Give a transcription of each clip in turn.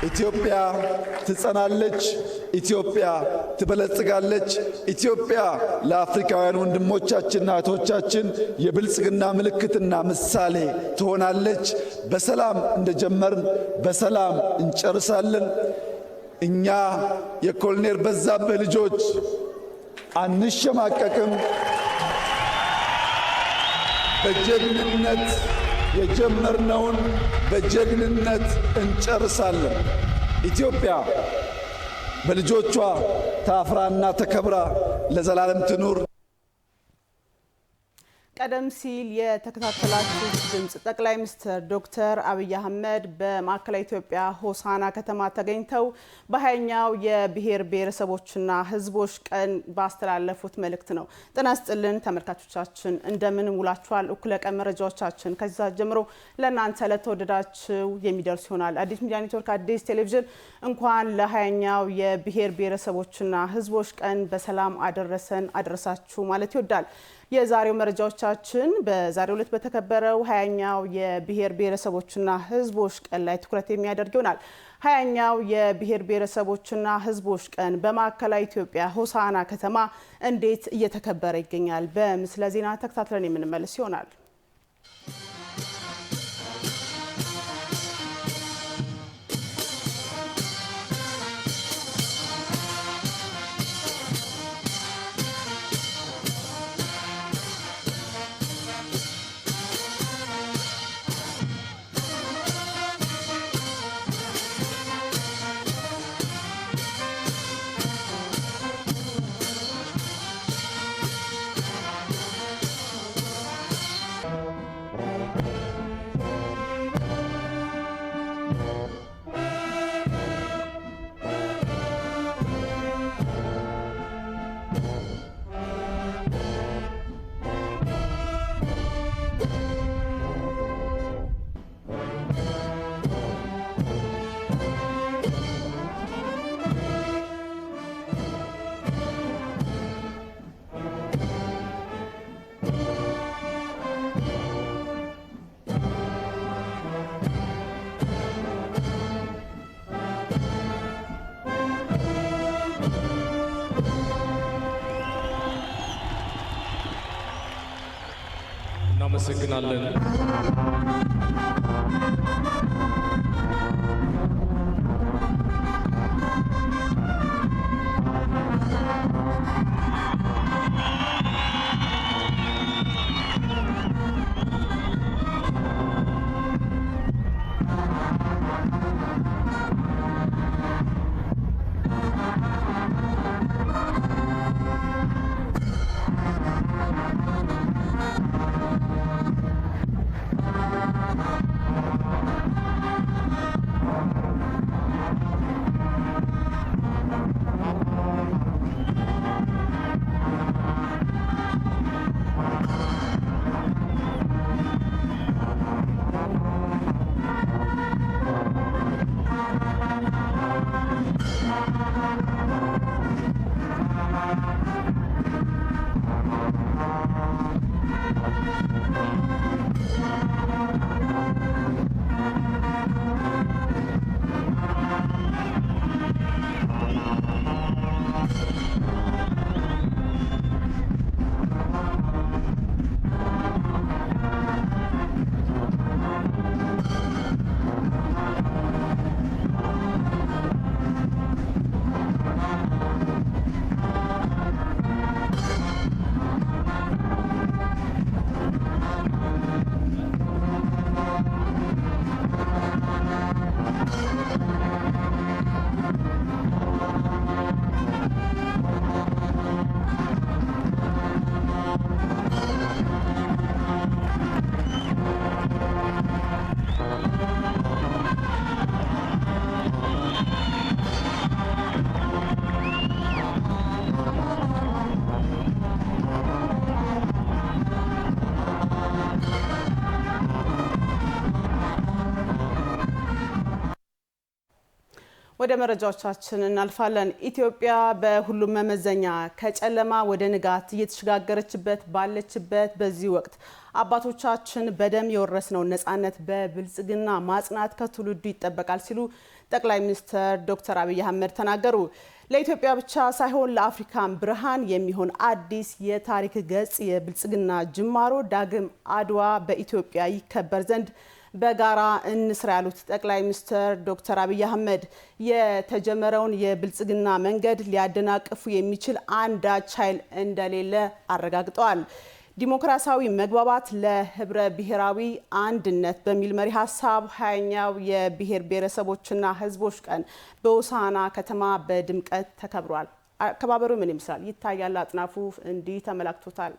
ኢትዮጵያ ትጸናለች፣ ኢትዮጵያ ትበለጽጋለች፣ ኢትዮጵያ ለአፍሪካውያን ወንድሞቻችንና እህቶቻችን የብልጽግና ምልክትና ምሳሌ ትሆናለች። በሰላም እንደጀመርን በሰላም እንጨርሳለን። እኛ የኮሎኔል በዛብህ ልጆች አንሸማቀቅም። በጀግንነት የጀመርነውን በጀግንነት እንጨርሳለን። ኢትዮጵያ በልጆቿ ታፍራና ተከብራ ለዘላለም ትኑር። ቀደም ሲል የተከታተላችሁት ድምጽ ጠቅላይ ሚኒስትር ዶክተር አብይ አህመድ በማዕከላዊ ኢትዮጵያ ሆሳና ከተማ ተገኝተው በ20ኛው የብሔር ብሔረሰቦችና ሕዝቦች ቀን ባስተላለፉት መልእክት ነው። ጤና ይስጥልን ተመልካቾቻችን፣ እንደምን ውላችኋል? እኩለ ቀን መረጃዎቻችን ከዚህ ሰዓት ጀምሮ ለእናንተ ለተወደዳችሁ የሚደርስ ይሆናል። አዲስ ሚዲያ ኔትወርክ አዲስ ቴሌቪዥን እንኳን ለ20ኛው የብሔር ብሔረሰቦችና ሕዝቦች ቀን በሰላም አደረሰን አደረሳችሁ ማለት ይወዳል። የዛሬው መረጃዎቻችን በዛሬው ዕለት በተከበረው 20ኛው የብሔር ብሔረሰቦችና ሕዝቦች ቀን ላይ ትኩረት የሚያደርግ ይሆናል። 20ኛው የብሔር ብሔረሰቦችና ሕዝቦች ቀን በማዕከላዊ ኢትዮጵያ ሆሳና ከተማ እንዴት እየተከበረ ይገኛል? በምስለ ዜና ተከታትለን የምንመለስ ይሆናል። እናመሰግናለን። ወደ መረጃዎቻችን እናልፋለን። ኢትዮጵያ በሁሉም መመዘኛ ከጨለማ ወደ ንጋት እየተሸጋገረችበት ባለችበት በዚህ ወቅት አባቶቻችን በደም የወረስነው ነፃነት በብልጽግና ማጽናት ከትውልዱ ይጠበቃል ሲሉ ጠቅላይ ሚኒስትር ዶክተር አብይ አህመድ ተናገሩ። ለኢትዮጵያ ብቻ ሳይሆን ለአፍሪካም ብርሃን የሚሆን አዲስ የታሪክ ገጽ የብልጽግና ጅማሮ ዳግም አድዋ በኢትዮጵያ ይከበር ዘንድ በጋራ እንስራ ያሉት ጠቅላይ ሚኒስትር ዶክተር አብይ አህመድ የተጀመረውን የብልጽግና መንገድ ሊያደናቅፉ የሚችል አንዳች ኃይል እንደሌለ አረጋግጠዋል። ዲሞክራሲያዊ መግባባት ለህብረ ብሔራዊ አንድነት በሚል መሪ ሀሳብ 20ኛው የብሔር ብሔረሰቦችና ህዝቦች ቀን በሆሳዕና ከተማ በድምቀት ተከብሯል። አከባበሩ ምን ይመስላል? ይታያል። አጥናፉ እንዲህ ተመላክቶታል።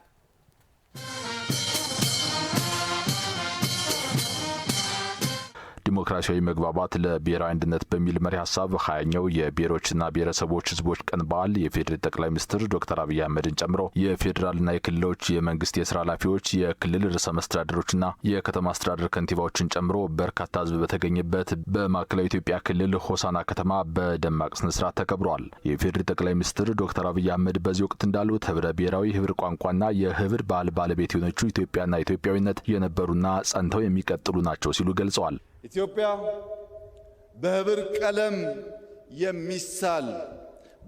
ዲሞክራሲያዊ መግባባት ለብሔራዊ አንድነት በሚል መሪ ሀሳብ 20ኛው የብሔሮችና ብሔረሰቦች ህዝቦች ቀን በዓል የፌዴራል ጠቅላይ ሚኒስትር ዶክተር አብይ አህመድን ጨምሮ የፌዴራልና የክልሎች የመንግስት የስራ ኃላፊዎች፣ የክልል ርዕሰ መስተዳድሮችና የከተማ አስተዳደር ከንቲባዎችን ጨምሮ በርካታ ህዝብ በተገኘበት በማዕከላዊ ኢትዮጵያ ክልል ሆሳዕና ከተማ በደማቅ ስነ ስርዓት ተከብሯል። የፌዴራል ጠቅላይ ሚኒስትር ዶክተር አብይ አህመድ በዚህ ወቅት እንዳሉት ህብረ ብሔራዊ ህብር ቋንቋና የህብር ባህል ባለቤት የሆነችው ኢትዮጵያና ኢትዮጵያዊነት የነበሩና ጸንተው የሚቀጥሉ ናቸው ሲሉ ገልጸዋል። ኢትዮጵያ በህብር ቀለም የሚሳል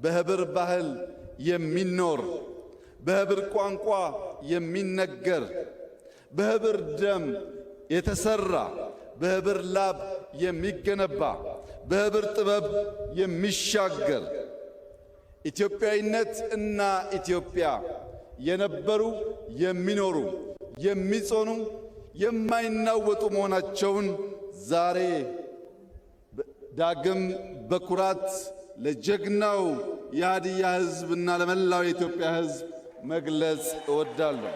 በህብር ባህል የሚኖር በህብር ቋንቋ የሚነገር በህብር ደም የተሰራ በህብር ላብ የሚገነባ በህብር ጥበብ የሚሻገር ኢትዮጵያዊነት እና ኢትዮጵያ የነበሩ የሚኖሩ የሚጾኑ የማይናወጡ መሆናቸውን ዛሬ ዳግም በኩራት ለጀግናው የሀዲያ ህዝብና ለመላው የኢትዮጵያ ህዝብ መግለጽ እወዳለሁ።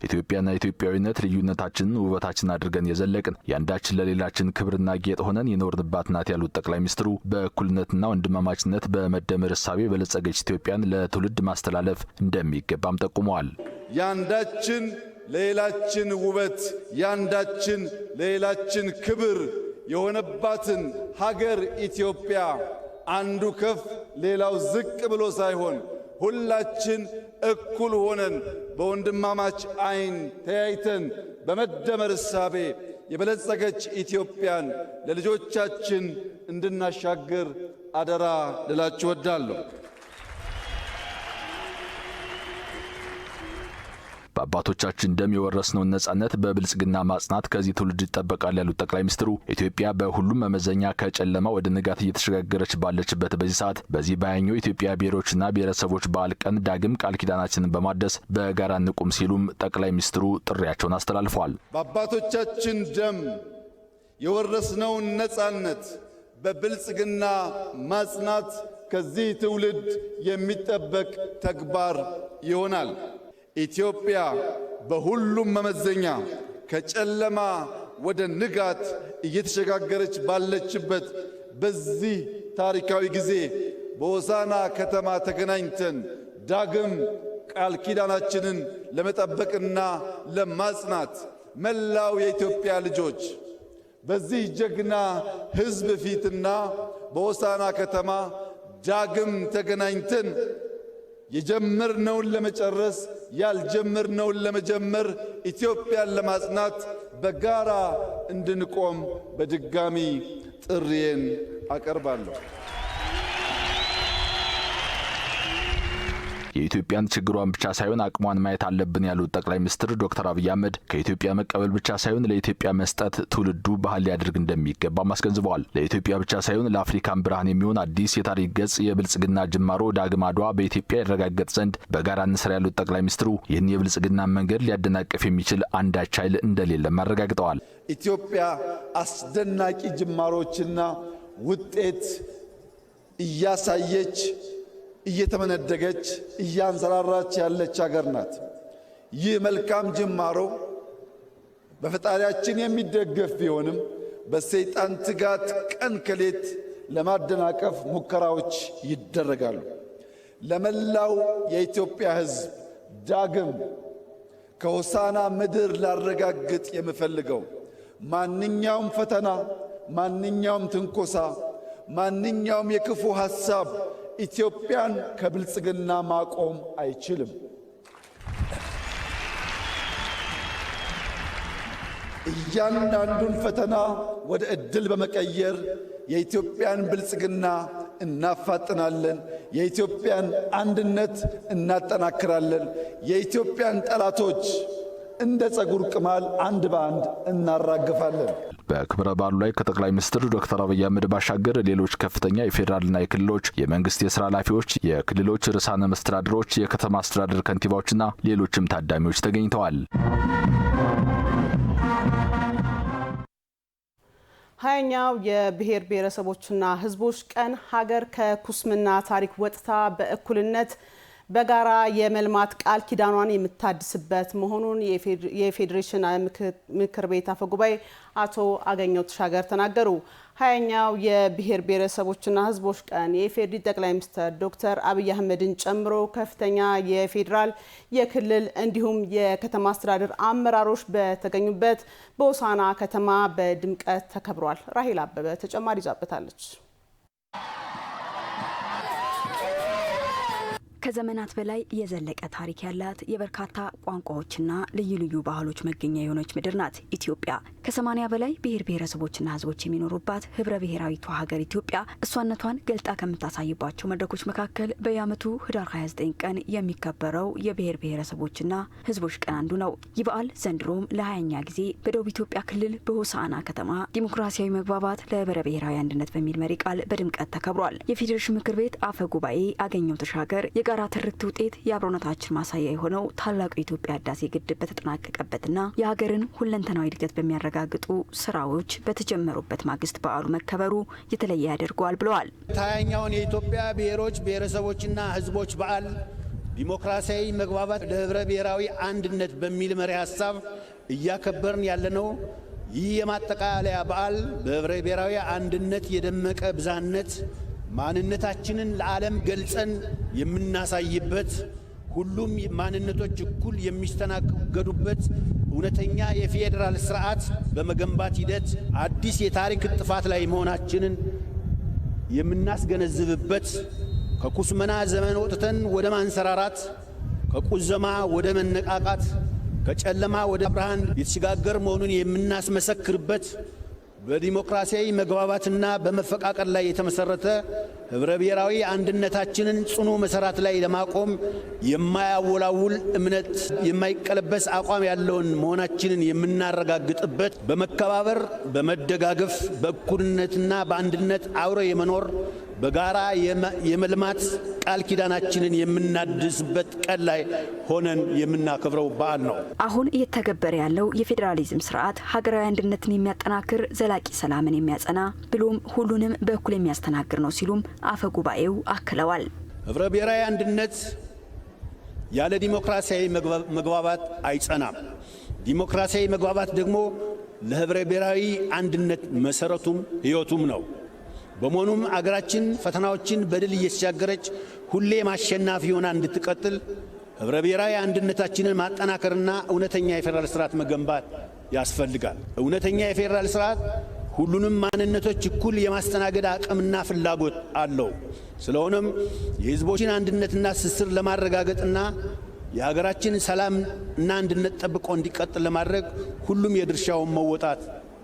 ኢትዮጵያና ኢትዮጵያዊነት ልዩነታችንን ውበታችን አድርገን የዘለቅን የአንዳችን ለሌላችን ክብርና ጌጥ ሆነን የኖርንባት ናት ያሉት ጠቅላይ ሚኒስትሩ በእኩልነትና ወንድማማችነት በመደመር እሳቤ በለጸገች ኢትዮጵያን ለትውልድ ማስተላለፍ እንደሚገባም ጠቁመዋል። የአንዳችን ለሌላችን ውበት የአንዳችን ለሌላችን ክብር የሆነባትን ሀገር ኢትዮጵያ አንዱ ከፍ ሌላው ዝቅ ብሎ ሳይሆን ሁላችን እኩል ሆነን በወንድማማች አይን ተያይተን በመደመር እሳቤ የበለጸገች ኢትዮጵያን ለልጆቻችን እንድናሻግር አደራ ልላችሁ እወዳለሁ። በአባቶቻችን ደም የወረስነውን ነጻነት በብልጽግና ማጽናት ከዚህ ትውልድ ይጠበቃል ያሉት ጠቅላይ ሚኒስትሩ ኢትዮጵያ በሁሉም መመዘኛ ከጨለማ ወደ ንጋት እየተሸጋገረች ባለችበት በዚህ ሰዓት በዚህ በ20ኛው የኢትዮጵያ ብሔሮችና ብሔረሰቦች በዓል ቀን ዳግም ቃል ኪዳናችንን በማደስ በጋራ እንቁም ሲሉም ጠቅላይ ሚኒስትሩ ጥሪያቸውን አስተላልፈዋል። በአባቶቻችን ደም የወረስነውን ነጻነት በብልጽግና ማጽናት ከዚህ ትውልድ የሚጠበቅ ተግባር ይሆናል። ኢትዮጵያ በሁሉም መመዘኛ ከጨለማ ወደ ንጋት እየተሸጋገረች ባለችበት በዚህ ታሪካዊ ጊዜ በሆሳዕና ከተማ ተገናኝተን ዳግም ቃል ኪዳናችንን ለመጠበቅና ለማጽናት መላው የኢትዮጵያ ልጆች በዚህ ጀግና ሕዝብ ፊትና በሆሳዕና ከተማ ዳግም ተገናኝተን የጀመርነውን ለመጨረስ ያልጀመርነውን ለመጀመር ኢትዮጵያን ለማጽናት በጋራ እንድንቆም በድጋሚ ጥሪዬን አቀርባለሁ። የኢትዮጵያን ችግሯን ብቻ ሳይሆን አቅሟን ማየት አለብን ያሉት ጠቅላይ ሚኒስትር ዶክተር አብይ አህመድ ከኢትዮጵያ መቀበል ብቻ ሳይሆን ለኢትዮጵያ መስጠት ትውልዱ ባህል ሊያደርግ እንደሚገባ አስገንዝበዋል። ለኢትዮጵያ ብቻ ሳይሆን ለአፍሪካም ብርሃን የሚሆን አዲስ የታሪክ ገጽ የብልጽግና ጅማሮ ዳግም አድዋ በኢትዮጵያ ይረጋገጥ ዘንድ በጋራ እንስራ ያሉት ጠቅላይ ሚኒስትሩ ይህን የብልጽግና መንገድ ሊያደናቅፍ የሚችል አንዳች ኃይል እንደሌለም አረጋግጠዋል። ኢትዮጵያ አስደናቂ ጅማሮችና ውጤት እያሳየች እየተመነደገች እያንሰራራች ያለች ሀገር ናት። ይህ መልካም ጅማሮ በፈጣሪያችን የሚደገፍ ቢሆንም በሰይጣን ትጋት ቀን ከሌት ለማደናቀፍ ሙከራዎች ይደረጋሉ። ለመላው የኢትዮጵያ ሕዝብ ዳግም ከሆሳዕና ምድር ላረጋግጥ የምፈልገው ማንኛውም ፈተና፣ ማንኛውም ትንኮሳ፣ ማንኛውም የክፉ ሐሳብ ኢትዮጵያን ከብልጽግና ማቆም አይችልም። እያንዳንዱን ፈተና ወደ ዕድል በመቀየር የኢትዮጵያን ብልጽግና እናፋጥናለን። የኢትዮጵያን አንድነት እናጠናክራለን። የኢትዮጵያን ጠላቶች እንደ ጸጉር ቅማል አንድ በአንድ እናራግፋለን። በክብረ በዓሉ ላይ ከጠቅላይ ሚኒስትር ዶክተር አብይ አህመድ ባሻገር ሌሎች ከፍተኛ የፌዴራልና የክልሎች የመንግስት የስራ ኃላፊዎች፣ የክልሎች ርዕሳነ መስተዳድሮች፣ የከተማ አስተዳደር ከንቲባዎችና ሌሎችም ታዳሚዎች ተገኝተዋል። 20ኛው የብሔር ብሔረሰቦችና ህዝቦች ቀን ሀገር ከኩስምና ታሪክ ወጥታ በእኩልነት በጋራ የመልማት ቃል ኪዳኗን የምታድስበት መሆኑን የፌዴሬሽን ምክር ቤት አፈ ጉባኤ አቶ አገኘሁ ተሻገር ተናገሩ። 20ኛው የብሔር ብሔረሰቦችና ህዝቦች ቀን የኢፌዴሪ ጠቅላይ ሚኒስትር ዶክተር አብይ አህመድን ጨምሮ ከፍተኛ የፌዴራል የክልል እንዲሁም የከተማ አስተዳደር አመራሮች በተገኙበት በሆሳዕና ከተማ በድምቀት ተከብሯል። ራሄል አበበ ተጨማሪ ይዛበታለች። ከዘመናት በላይ የዘለቀ ታሪክ ያላት የበርካታ ቋንቋዎችና ልዩ ልዩ ባህሎች መገኛ የሆነች ምድር ናት ኢትዮጵያ። ከ80 በላይ ብሔር ብሔረሰቦችና ህዝቦች የሚኖሩባት ህብረ ብሔራዊቷ ሀገር ኢትዮጵያ እሷነቷን ገልጣ ከምታሳይባቸው መድረኮች መካከል በየዓመቱ ህዳር 29 ቀን የሚከበረው የብሔር ብሔረሰቦችና ህዝቦች ቀን አንዱ ነው። ይህ በዓል ዘንድሮም ለ20ኛ ጊዜ በደቡብ ኢትዮጵያ ክልል በሆሳዕና ከተማ ዲሞክራሲያዊ መግባባት ለህብረ ብሔራዊ አንድነት በሚል መሪ ቃል በድምቀት ተከብሯል። የፌዴሬሽን ምክር ቤት አፈ ጉባኤ አገኘሁ ተሻገር የጋራ ትርክት ውጤት የአብሮነታችን ማሳያ የሆነው ታላቁ የኢትዮጵያ ህዳሴ ግድብ በተጠናቀቀበትና የሀገርን ሁለንተናዊ እድገት በሚያረጋግጡ ስራዎች በተጀመሩበት ማግስት በዓሉ መከበሩ የተለየ ያደርገዋል ብለዋል። 20ኛውን የኢትዮጵያ ብሔሮች ብሔረሰቦችና ህዝቦች በዓል ዲሞክራሲያዊ መግባባት ለህብረ ብሔራዊ አንድነት በሚል መሪ ሀሳብ እያከበርን ያለነው ይህ የማጠቃለያ በዓል በህብረ ብሔራዊ አንድነት የደመቀ ብዝሃነት ማንነታችንን ለዓለም ገልጸን የምናሳይበት ሁሉም ማንነቶች እኩል የሚስተናገዱበት እውነተኛ የፌዴራል ስርዓት በመገንባት ሂደት አዲስ የታሪክ ጥፋት ላይ መሆናችንን የምናስገነዝብበት ከኩስመና ዘመን ወጥተን ወደ ማንሰራራት፣ ከቁዘማ ወደ መነቃቃት፣ ከጨለማ ወደ ብርሃን የተሸጋገር መሆኑን የምናስመሰክርበት በዲሞክራሲያዊ መግባባትና በመፈቃቀር ላይ የተመሰረተ ህብረ ብሔራዊ አንድነታችንን ጽኑ መሰረት ላይ ለማቆም የማያወላውል እምነት የማይቀለበስ አቋም ያለውን መሆናችንን የምናረጋግጥበት በመከባበር በመደጋገፍ በእኩልነትና በአንድነት አብሮ የመኖር በጋራ የመልማት ቃል ኪዳናችንን የምናድስበት ቀን ላይ ሆነን የምናከብረው በዓል ነው። አሁን እየተገበረ ያለው የፌዴራሊዝም ስርዓት ሀገራዊ አንድነትን የሚያጠናክር ዘላቂ ሰላምን የሚያጸና ብሎም ሁሉንም በእኩል የሚያስተናግድ ነው ሲሉም አፈ ጉባኤው አክለዋል። ህብረ ብሔራዊ አንድነት ያለ ዲሞክራሲያዊ መግባባት አይጸናም። ዲሞክራሲያዊ መግባባት ደግሞ ለህብረ ብሔራዊ አንድነት መሰረቱም ህይወቱም ነው። በመሆኑም አገራችን ፈተናዎችን በድል እየተሻገረች ሁሌም አሸናፊ ሆና እንድትቀጥል ህብረ ብሔራዊ አንድነታችንን ማጠናከርና እውነተኛ የፌዴራል ስርዓት መገንባት ያስፈልጋል። እውነተኛ የፌዴራል ስርዓት ሁሉንም ማንነቶች እኩል የማስተናገድ አቅምና ፍላጎት አለው። ስለሆነም የህዝቦችን አንድነትና ትስስር ለማረጋገጥና የሀገራችን ሰላምና አንድነት ጠብቆ እንዲቀጥል ለማድረግ ሁሉም የድርሻውን መወጣት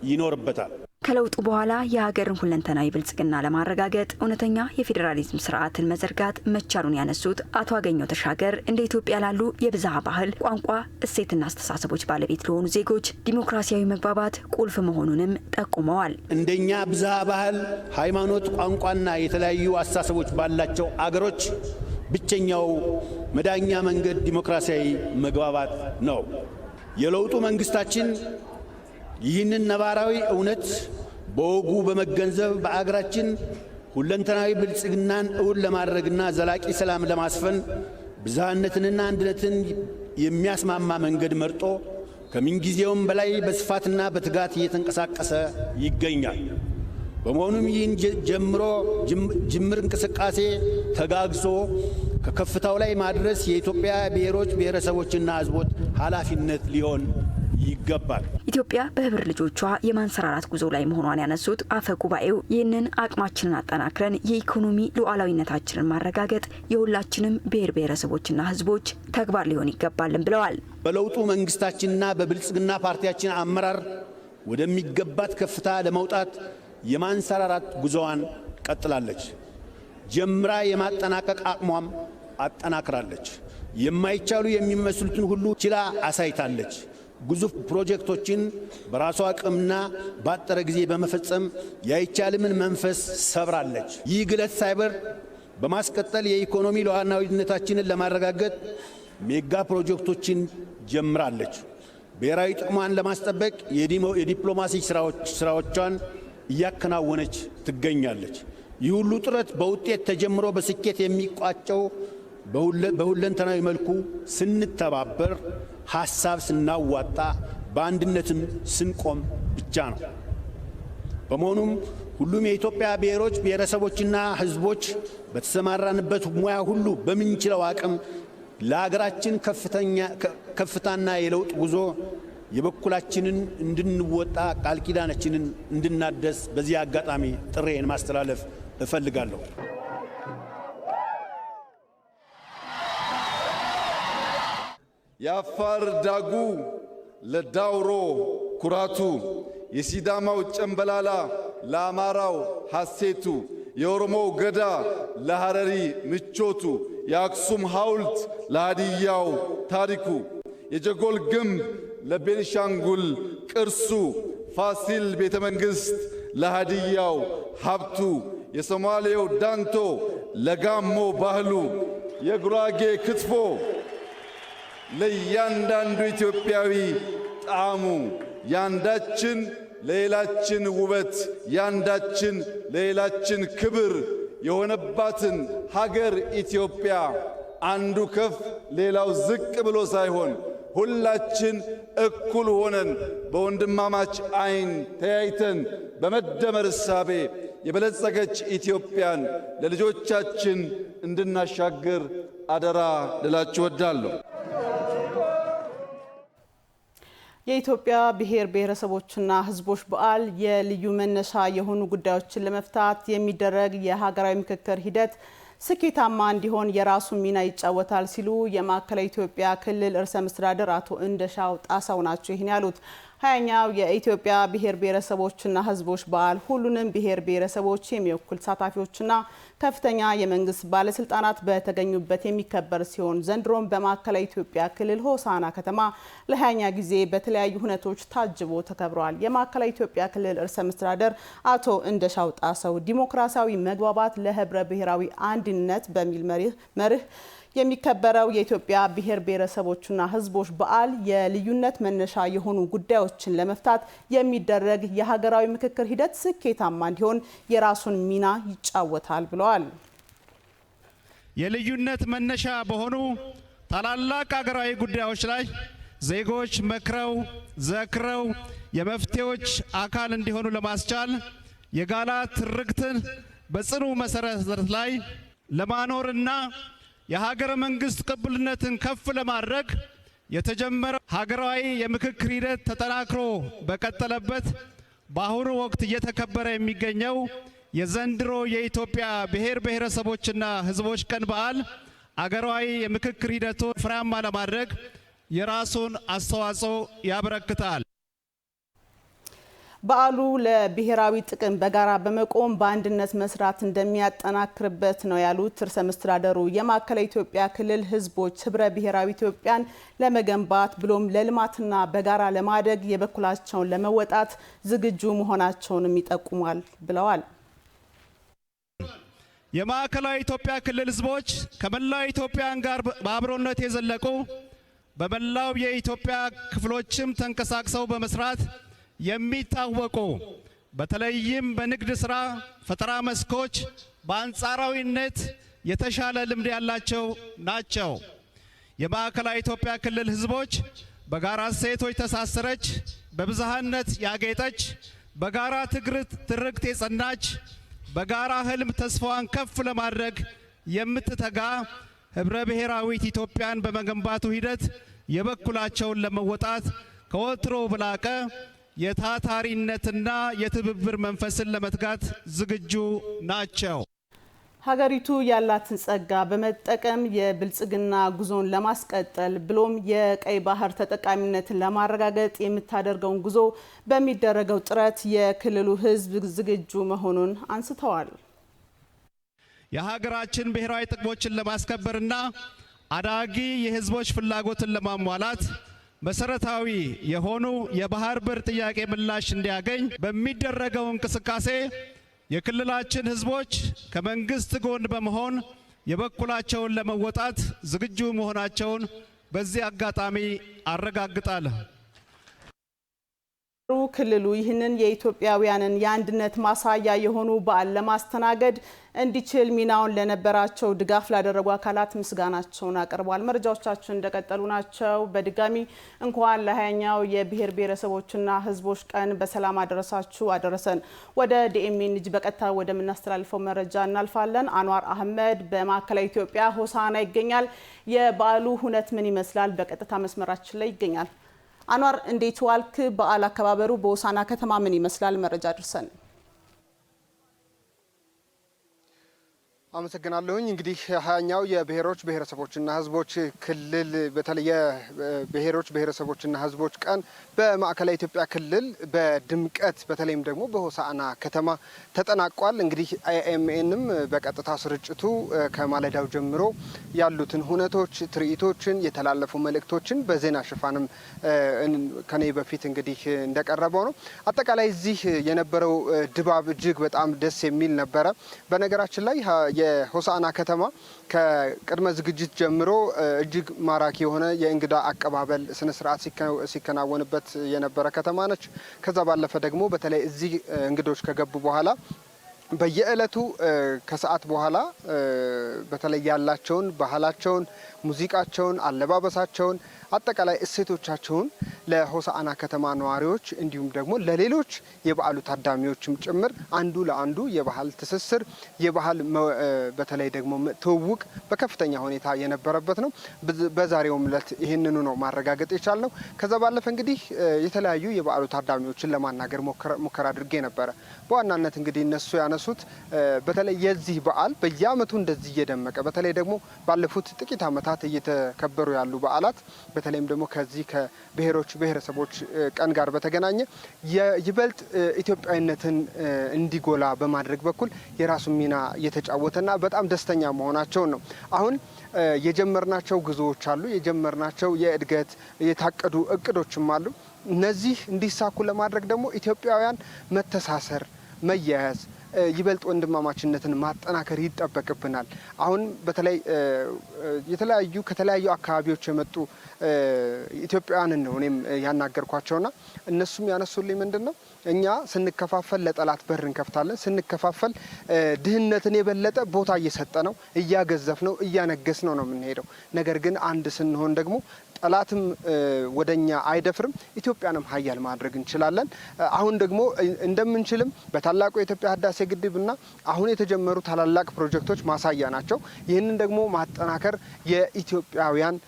ይኖርበታል። ከለውጡ በኋላ የሀገርን ሁለንተናዊ ብልጽግና ለማረጋገጥ እውነተኛ የፌዴራሊዝም ስርዓትን መዘርጋት መቻሉን ያነሱት አቶ አገኘሁ ተሻገር እንደ ኢትዮጵያ ላሉ የብዝሃ ባህል፣ ቋንቋ፣ እሴትና አስተሳሰቦች ባለቤት ለሆኑ ዜጎች ዲሞክራሲያዊ መግባባት ቁልፍ መሆኑንም ጠቁመዋል። እንደኛ ብዝሃ ባህል፣ ሃይማኖት፣ ቋንቋና የተለያዩ አስተሳሰቦች ባላቸው አገሮች ብቸኛው መዳኛ መንገድ ዲሞክራሲያዊ መግባባት ነው። የለውጡ መንግስታችን ይህንን ነባራዊ እውነት በወጉ በመገንዘብ በአገራችን ሁለንተናዊ ብልጽግናን እውን ለማድረግና ዘላቂ ሰላም ለማስፈን ብዝሃነትንና አንድነትን የሚያስማማ መንገድ መርጦ ከምንጊዜውም በላይ በስፋትና በትጋት እየተንቀሳቀሰ ይገኛል። በመሆኑም ይህን ጅምር እንቅስቃሴ ተጋግዞ ከከፍታው ላይ ማድረስ የኢትዮጵያ ብሔሮች ብሔረሰቦችና ህዝቦች ኃላፊነት ሊሆን ይገባል። ኢትዮጵያ በህብር ልጆቿ የማንሰራራት ጉዞ ላይ መሆኗን ያነሱት አፈ ጉባኤው ይህንን አቅማችንን አጠናክረን የኢኮኖሚ ሉዓላዊነታችንን ማረጋገጥ የሁላችንም ብሔር ብሔረሰቦችና ህዝቦች ተግባር ሊሆን ይገባልን ብለዋል። በለውጡ መንግስታችንና በብልጽግና ፓርቲያችን አመራር ወደሚገባት ከፍታ ለመውጣት የማንሰራራት ጉዞዋን ቀጥላለች። ጀምራ የማጠናቀቅ አቅሟም አጠናክራለች። የማይቻሉ የሚመስሉትን ሁሉ ችላ አሳይታለች። ግዙፍ ፕሮጀክቶችን በራሷ አቅምና ባጠረ ጊዜ በመፈጸም የአይቻልምን መንፈስ ሰብራለች። ይህ ግለት ሳይበር በማስቀጠል የኢኮኖሚ ሉዓላዊነታችንን ለማረጋገጥ ሜጋ ፕሮጀክቶችን ጀምራለች። ብሔራዊ ጥቅሟን ለማስጠበቅ የዲፕሎማሲ ስራዎቿን እያከናወነች ትገኛለች። ይህ ሁሉ ጥረት በውጤት ተጀምሮ በስኬት የሚቋጨው በሁለንተናዊ መልኩ ስንተባበር፣ ሐሳብ ስናዋጣ፣ በአንድነትም ስንቆም ብቻ ነው። በመሆኑም ሁሉም የኢትዮጵያ ብሔሮች፣ ብሔረሰቦችና ሕዝቦች በተሰማራንበት ሙያ ሁሉ በምንችለው አቅም ለሀገራችን ከፍታና የለውጥ ጉዞ የበኩላችንን እንድንወጣ ቃል ኪዳናችንን እንድናደስ በዚህ አጋጣሚ ጥሬን ማስተላለፍ እፈልጋለሁ። የአፋር ዳጉ ለዳውሮ ኩራቱ፣ የሲዳማው ጨምበላላ ለአማራው ሐሴቱ፣ የኦሮሞው ገዳ ለሐረሪ ምቾቱ፣ የአክሱም ሐውልት ለሃዲያው ታሪኩ፣ የጀጎል ግንብ ለቤንሻንጉል ቅርሱ፣ ፋሲል ቤተ መንግሥት ለሃዲያው ሀብቱ፣ የሶማሌው ዳንቶ ለጋሞ ባህሉ፣ የጉራጌ ክትፎ ለእያንዳንዱ ኢትዮጵያዊ ጣዕሙ፣ ያንዳችን ለሌላችን ውበት፣ ያንዳችን ለሌላችን ክብር የሆነባትን ሀገር ኢትዮጵያ አንዱ ከፍ ሌላው ዝቅ ብሎ ሳይሆን ሁላችን እኩል ሆነን በወንድማማች ዓይን ተያይተን በመደመር እሳቤ የበለጸገች ኢትዮጵያን ለልጆቻችን እንድናሻግር አደራ ልላችሁ እወዳለሁ። የኢትዮጵያ ብሔር ብሔረሰቦችና ሕዝቦች በዓል የልዩ መነሻ የሆኑ ጉዳዮችን ለመፍታት የሚደረግ የሀገራዊ ምክክር ሂደት ስኬታማ እንዲሆን የራሱን ሚና ይጫወታል ሲሉ የማዕከላዊ ኢትዮጵያ ክልል ርዕሰ መስተዳድር አቶ እንደሻው ጣሰው ናቸው ይህን ያሉት። 20ኛው የኢትዮጵያ ብሔር ብሔረሰቦችና ሕዝቦች በዓል ሁሉንም ብሔር ብሔረሰቦች የሚወክል ተሳታፊዎችና ከፍተኛ የመንግስት ባለስልጣናት በተገኙበት የሚከበር ሲሆን ዘንድሮም በማዕከላዊ ኢትዮጵያ ክልል ሆሳና ከተማ ለ20ኛ ጊዜ በተለያዩ ሁነቶች ታጅቦ ተከብረዋል። የማዕከላዊ ኢትዮጵያ ክልል ርዕሰ መስተዳድር አቶ እንደሻው ጣሰው ዲሞክራሲያዊ መግባባት ለህብረ ብሔራዊ አንድነት በሚል መርህ የሚከበረው የኢትዮጵያ ብሔር ብሔረሰቦችና ሕዝቦች በዓል የልዩነት መነሻ የሆኑ ጉዳዮችን ለመፍታት የሚደረግ የሀገራዊ ምክክር ሂደት ስኬታማ እንዲሆን የራሱን ሚና ይጫወታል ብለዋል። የልዩነት መነሻ በሆኑ ታላላቅ ሀገራዊ ጉዳዮች ላይ ዜጎች መክረው ዘክረው የመፍትሄዎች አካል እንዲሆኑ ለማስቻል የጋራ ትርክትን በጽኑ መሰረት ላይ ለማኖርና የሀገረ መንግስት ቅቡልነትን ከፍ ለማድረግ የተጀመረው ሀገራዊ የምክክር ሂደት ተጠናክሮ በቀጠለበት በአሁኑ ወቅት እየተከበረ የሚገኘው የዘንድሮ የኢትዮጵያ ብሔር ብሔረሰቦችና ሕዝቦች ቀን በዓል ሀገራዊ የምክክር ሂደቱን ፍሬያማ ለማድረግ የራሱን አስተዋጽኦ ያበረክታል። በዓሉ ለብሔራዊ ጥቅም በጋራ በመቆም በአንድነት መስራት እንደሚያጠናክርበት ነው ያሉት ርዕሰ መስተዳድሩ የማዕከላዊ ኢትዮጵያ ክልል ሕዝቦች ህብረ ብሔራዊ ኢትዮጵያን ለመገንባት ብሎም ለልማትና በጋራ ለማደግ የበኩላቸውን ለመወጣት ዝግጁ መሆናቸውንም ይጠቁማል ብለዋል። የማዕከላዊ ኢትዮጵያ ክልል ሕዝቦች ከመላው ኢትዮጵያን ጋር በአብሮነት የዘለቁ በመላው የኢትዮጵያ ክፍሎችም ተንቀሳቅሰው በመስራት የሚታወቁ በተለይም በንግድ ስራ ፈጠራ መስኮች በአንጻራዊነት የተሻለ ልምድ ያላቸው ናቸው። የማዕከላዊ ኢትዮጵያ ክልል ሕዝቦች በጋራ እሴቶች ተሳሰረች፣ በብዝሃነት ያጌጠች፣ በጋራ ትርክት የጸናች፣ በጋራ ህልም ተስፋዋን ከፍ ለማድረግ የምትተጋ ህብረ ብሔራዊት ኢትዮጵያን በመገንባቱ ሂደት የበኩላቸውን ለመወጣት ከወትሮ በላቀ የታታሪነትና የትብብር መንፈስን ለመትጋት ዝግጁ ናቸው። ሀገሪቱ ያላትን ጸጋ በመጠቀም የብልጽግና ጉዞን ለማስቀጠል ብሎም የቀይ ባህር ተጠቃሚነትን ለማረጋገጥ የምታደርገውን ጉዞ በሚደረገው ጥረት የክልሉ ሕዝብ ዝግጁ መሆኑን አንስተዋል። የሀገራችን ብሔራዊ ጥቅሞችን ለማስከበርና አዳጊ የሕዝቦች ፍላጎትን ለማሟላት መሰረታዊ የሆኑ የባህር በር ጥያቄ ምላሽ እንዲያገኝ በሚደረገው እንቅስቃሴ የክልላችን ሕዝቦች ከመንግስት ጎን በመሆን የበኩላቸውን ለመወጣት ዝግጁ መሆናቸውን በዚህ አጋጣሚ አረጋግጣለሁ። ክልሉ ይህንን የኢትዮጵያውያንን የአንድነት ማሳያ የሆኑ በዓል ለማስተናገድ እንዲችል ሚናውን ለነበራቸው ድጋፍ ላደረጉ አካላት ምስጋናቸውን አቅርበዋል። መረጃዎቻችን እንደቀጠሉ ናቸው። በድጋሚ እንኳን ለ20ኛው የብሔር ብሔረሰቦችና ሕዝቦች ቀን በሰላም አደረሳችሁ አደረሰን። ወደ ዲኤምኤን በቀጥታ ወደምናስተላልፈው መረጃ እናልፋለን። አንዋር አህመድ በማዕከላዊ ኢትዮጵያ ሆሳና ይገኛል። የበዓሉ ሁነት ምን ይመስላል? በቀጥታ መስመራችን ላይ ይገኛል። አንዋር እንዴት ዋልክ? በዓል አከባበሩ በሆሳና ከተማ ምን ይመስላል? መረጃ አድርሰን። አመሰግናለሁኝ። እንግዲህ 20ኛው የብሔሮች ብሔረሰቦችና ሕዝቦች ክልል በተለየ ብሔሮች ብሔረሰቦችና ሕዝቦች ቀን በማዕከላዊ ኢትዮጵያ ክልል በድምቀት በተለይም ደግሞ በሆሳና ከተማ ተጠናቋል። እንግዲህ አይኤምኤንም በቀጥታ ስርጭቱ ከማለዳው ጀምሮ ያሉትን ሁነቶች፣ ትርኢቶችን፣ የተላለፉ መልእክቶችን በዜና ሽፋንም ከኔ በፊት እንግዲህ እንደቀረበው ነው። አጠቃላይ እዚህ የነበረው ድባብ እጅግ በጣም ደስ የሚል ነበረ። በነገራችን ላይ የሆሳና ከተማ ከቅድመ ዝግጅት ጀምሮ እጅግ ማራኪ የሆነ የእንግዳ አቀባበል ስነ ስርዓት ሲከናወንበት የነበረ ከተማ ነች። ከዛ ባለፈ ደግሞ በተለይ እዚህ እንግዶች ከገቡ በኋላ በየዕለቱ ከሰዓት በኋላ በተለይ ያላቸውን ባህላቸውን፣ ሙዚቃቸውን፣ አለባበሳቸውን አጠቃላይ እሴቶቻቸውን ለሆሳና ከተማ ነዋሪዎች እንዲሁም ደግሞ ለሌሎች የበዓሉ ታዳሚዎችም ጭምር አንዱ ለአንዱ የባህል ትስስር የባህል በተለይ ደግሞ ትውውቅ በከፍተኛ ሁኔታ የነበረበት ነው። በዛሬውም ዕለት ይህንኑ ነው ማረጋገጥ የቻልነው። ከዛ ባለፈ እንግዲህ የተለያዩ የበዓሉ ታዳሚዎችን ለማናገር ሙከራ አድርጌ ነበረ። በዋናነት እንግዲህ እነሱ ያነሱት በተለይ የዚህ በዓል በየዓመቱ እንደዚህ እየደመቀ በተለይ ደግሞ ባለፉት ጥቂት ዓመታት እየተከበሩ ያሉ በዓላት በተለይም ደግሞ ከዚህ ከብሔሮች ብሔረሰቦች ቀን ጋር በተገናኘ ይበልጥ ኢትዮጵያዊነትን እንዲጎላ በማድረግ በኩል የራሱን ሚና እየተጫወተና በጣም ደስተኛ መሆናቸውን ነው። አሁን የጀመርናቸው ጉዞዎች አሉ፣ የጀመርናቸው የእድገት የታቀዱ እቅዶችም አሉ። እነዚህ እንዲሳኩ ለማድረግ ደግሞ ኢትዮጵያውያን መተሳሰር፣ መያያዝ ይበልጥ ወንድማማችነትን ማጠናከር ይጠበቅብናል። አሁን በተለይ ከተለያዩ አካባቢዎች የመጡ ኢትዮጵያውያንን ነው እኔም ያናገርኳቸውና እነሱም ያነሱልኝ ምንድን ነው እኛ ስንከፋፈል ለጠላት በር እንከፍታለን። ስንከፋፈል ድህነትን የበለጠ ቦታ እየሰጠ ነው፣ እያገዘፍ ነው፣ እያነገስ ነው የምንሄደው። ነገር ግን አንድ ስንሆን ደግሞ ጠላትም ወደኛ አይደፍርም፣ ኢትዮጵያንም ሀያል ማድረግ እንችላለን። አሁን ደግሞ እንደምንችልም በታላቁ የኢትዮጵያ ህዳሴ ግድብና አሁን የተጀመሩ ታላላቅ ፕሮጀክቶች ማሳያ ናቸው። ይህንን ደግሞ ማጠናከር የኢትዮጵያውያን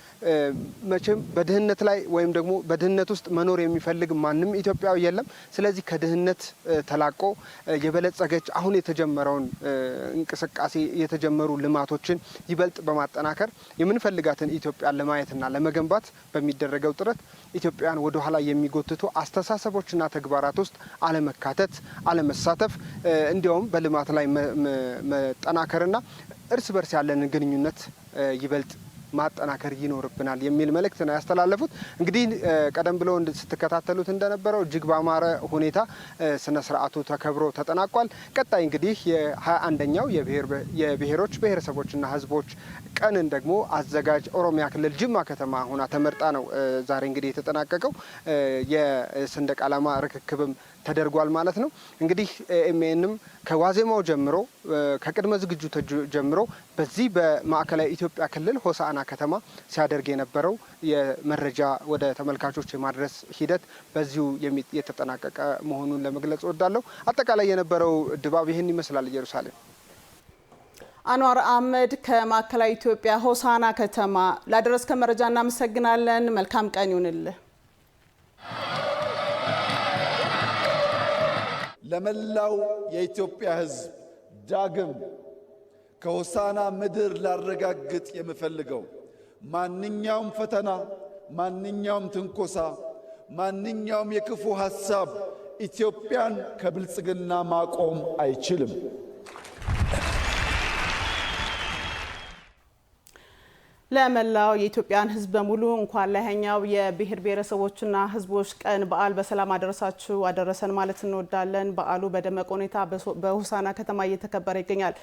መቼም በድህነት ላይ ወይም ደግሞ በድህነት ውስጥ መኖር የሚፈልግ ማንም ኢትዮጵያዊ የለም። ስለዚህ ከድህነት ተላቆ የበለጸገች አሁን የተጀመረውን እንቅስቃሴ የተጀመሩ ልማቶችን ይበልጥ በማጠናከር የምንፈልጋትን ኢትዮጵያን ለማየትና ለመገንባት በሚደረገው ጥረት ኢትዮጵያን ወደ ኋላ የሚጎትቱ አስተሳሰቦችና ተግባራት ውስጥ አለመካተት፣ አለመሳተፍ እንዲያውም በልማት ላይ መጠናከርና እርስ በርስ ያለንን ግንኙነት ይበልጥ ማጠናከር ይኖርብናል የሚል መልእክት ነው ያስተላለፉት። እንግዲህ ቀደም ብሎ ስትከታተሉት እንደነበረው እጅግ ባማረ ሁኔታ ስነ ስርዓቱ ተከብሮ ተጠናቋል። ቀጣይ እንግዲህ የ21ኛው የብሔሮች ብሔረሰቦችና ሕዝቦች ቀንን ደግሞ አዘጋጅ ኦሮሚያ ክልል ጅማ ከተማ ሆና ተመርጣ ነው ዛሬ እንግዲህ የተጠናቀቀው። የሰንደቅ ዓላማ ርክክብም ተደርጓል ማለት ነው። እንግዲህ ኤምኤንም ከዋዜማው ጀምሮ ከቅድመ ዝግጅቱ ጀምሮ በዚህ በማዕከላዊ ኢትዮጵያ ክልል ሆሳና ከተማ ሲያደርግ የነበረው የመረጃ ወደ ተመልካቾች የማድረስ ሂደት በዚሁ የተጠናቀቀ መሆኑን ለመግለጽ እወዳለሁ። አጠቃላይ የነበረው ድባብ ይህን ይመስላል። ኢየሩሳሌም። አንዋር አህመድ ከማዕከላዊ ኢትዮጵያ ሆሳና ከተማ ላደረስከ መረጃ እናመሰግናለን። መልካም ቀን ይሁንልህ። ለመላው የኢትዮጵያ ሕዝብ ዳግም ከሆሳና ምድር ላረጋግጥ የምፈልገው ማንኛውም ፈተና፣ ማንኛውም ትንኮሳ፣ ማንኛውም የክፉ ሐሳብ ኢትዮጵያን ከብልጽግና ማቆም አይችልም። ለመላው የኢትዮጵያን ሕዝብ በሙሉ እንኳን ለሃያኛው የብሔር ብሔረሰቦችና ሕዝቦች ቀን በዓል በሰላም አደረሳችሁ አደረሰን ማለት እንወዳለን። በዓሉ በደመቀ ሁኔታ በሆሳና ከተማ እየተከበረ ይገኛል።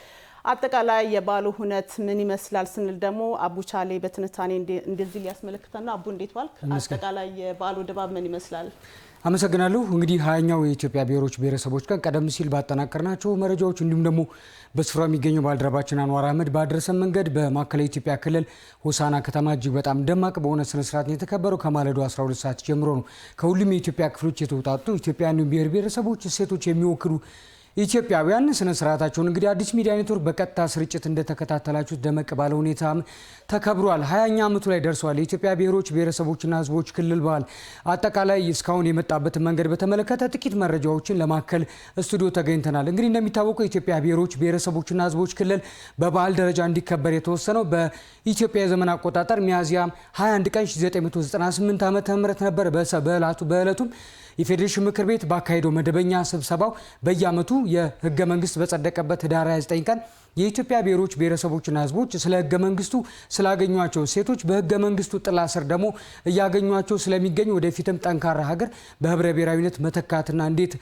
አጠቃላይ የበዓሉ ሁነት ምን ይመስላል ስንል ደግሞ አቡቻሌ በትንታኔ እንደዚህ ሊያስመለክተና አቡ እንዴት ዋልክ? አጠቃላይ የበዓሉ ድባብ ምን ይመስላል? አመሰግናለሁ። እንግዲህ ሃያኛው የኢትዮጵያ ብሔሮች ብሔረሰቦች ቀን ቀደም ሲል ባጠናቀርናቸው መረጃዎች እንዲሁም ደግሞ በስፍራው የሚገኘው ባልደረባችን አንዋር አህመድ ባደረሰን መንገድ በማዕከላዊ ኢትዮጵያ ክልል ሆሳና ከተማ እጅግ በጣም ደማቅ በሆነ ስነ ስርዓት የተከበረው ከማለዳው 12 ሰዓት ጀምሮ ነው። ከሁሉም የኢትዮጵያ ክፍሎች የተውጣጡ ኢትዮጵያውያን ብሔር ብሔረሰቦች እሴቶች የሚወክሉ ኢትዮጵያውያን ስነ ስርዓታቸውን እንግዲህ አዲስ ሚዲያ ኔትወርክ በቀጥታ ስርጭት እንደተከታተላችሁት ደመቅ ባለ ሁኔታ ተከብሯል። 20ኛ ዓመቱ ላይ ደርሷል። የኢትዮጵያ ብሔሮች ብሔረሰቦችና ሕዝቦች ክልል በዓል አጠቃላይ እስካሁን የመጣበትን መንገድ በተመለከተ ጥቂት መረጃዎችን ለማከል ስቱዲዮ ተገኝተናል። እንግዲህ እንደሚታወቀው የኢትዮጵያ ብሔሮች ብሔረሰቦችና ሕዝቦች ክልል በበዓል ደረጃ እንዲከበር የተወሰነው በኢትዮጵያ የዘመን አቆጣጠር ሚያዝያ 21 ቀን 1998 ዓ.ም ነበር። በዕለቱም የፌዴሬሽን ምክር ቤት ባካሄደው መደበኛ ስብሰባው በየዓመቱ የህገ መንግስት በጸደቀበት ህዳር 29 ቀን የኢትዮጵያ ብሔሮች ብሔረሰቦችና ህዝቦች ስለ ህገ መንግስቱ ስላገኟቸው እሴቶች በህገ መንግስቱ ጥላ ስር ደግሞ እያገኟቸው ስለሚገኙ ወደፊትም ጠንካራ ሀገር በህብረ ብሔራዊነት መተካትና እንዴት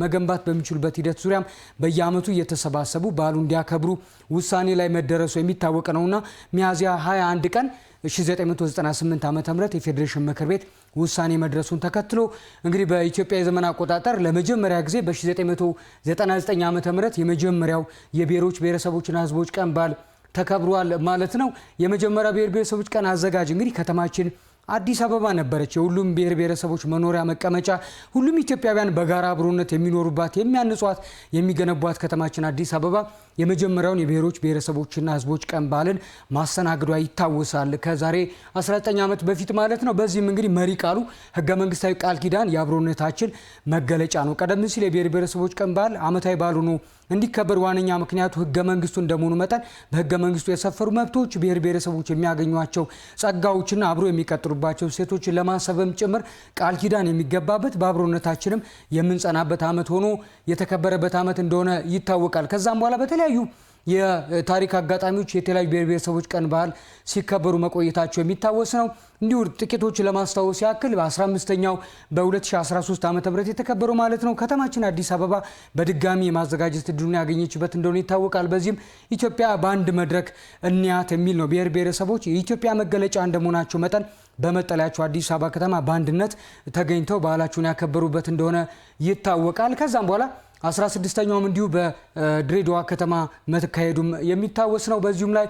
መገንባት በሚችሉበት ሂደት ዙሪያም በየዓመቱ እየተሰባሰቡ በዓሉ እንዲያከብሩ ውሳኔ ላይ መደረሱ የሚታወቅ ነውና ሚያዝያ 21 ቀን 1998 ዓ.ም የፌዴሬሽን ምክር ቤት ውሳኔ መድረሱን ተከትሎ እንግዲህ በኢትዮጵያ የዘመን አቆጣጠር ለመጀመሪያ ጊዜ በ1999 ዓ.ም የመጀመሪያው የብሔሮች ብሔረሰቦችና ህዝቦች ቀን በዓል ተከብሯል ማለት ነው። የመጀመሪያ ብሔር ብሔረሰቦች ቀን አዘጋጅ እንግዲህ ከተማችን አዲስ አበባ ነበረች። የሁሉም ብሔር ብሔረሰቦች መኖሪያ መቀመጫ፣ ሁሉም ኢትዮጵያውያን በጋራ አብሮነት የሚኖሩባት፣ የሚያንጿት፣ የሚገነቧት ከተማችን አዲስ አበባ የመጀመሪያውን የብሔሮች ብሔረሰቦችና ህዝቦች ቀን በዓልን ማስተናገዷ ይታወሳል። ከዛሬ 19 ዓመት በፊት ማለት ነው። በዚህም እንግዲህ መሪ ቃሉ ህገ መንግስታዊ ቃል ኪዳን የአብሮነታችን መገለጫ ነው። ቀደም ሲል የብሔር ብሔረሰቦች ቀን በዓል ዓመታዊ በዓል ሆኖ እንዲከበር ዋነኛ ምክንያቱ ህገ መንግስቱ እንደመሆኑ መጠን በህገ መንግስቱ የሰፈሩ መብቶች፣ ብሔር ብሔረሰቦች የሚያገኟቸው ጸጋዎችና አብሮ የሚቀጥሉባቸው ሴቶችን ለማሰብም ጭምር ቃል ኪዳን የሚገባበት በአብሮነታችንም የምንጸናበት ዓመት ሆኖ የተከበረበት ዓመት እንደሆነ ይታወቃል። ከዛም በኋላ በተለያዩ የታሪክ አጋጣሚዎች የተለያዩ ብሔር ብሔረሰቦች ቀን በዓል ሲከበሩ መቆየታቸው የሚታወስ ነው። እንዲሁ ጥቂቶች ለማስታወስ ያክል በ15ኛው በ2013 ዓ.ም የተከበረው ማለት ነው ከተማችን አዲስ አበባ በድጋሚ የማዘጋጀት እድሉን ያገኘችበት እንደሆነ ይታወቃል። በዚህም ኢትዮጵያ በአንድ መድረክ እንያት የሚል ነው። ብሔር ብሔረሰቦች የኢትዮጵያ መገለጫ እንደመሆናቸው መጠን በመጠለያቸው አዲስ አበባ ከተማ በአንድነት ተገኝተው በዓላቸውን ያከበሩበት እንደሆነ ይታወቃል። ከዛም በኋላ 16ኛውም እንዲሁ በድሬዳዋ ከተማ መካሄዱም የሚታወስ ነው። በዚሁም ላይ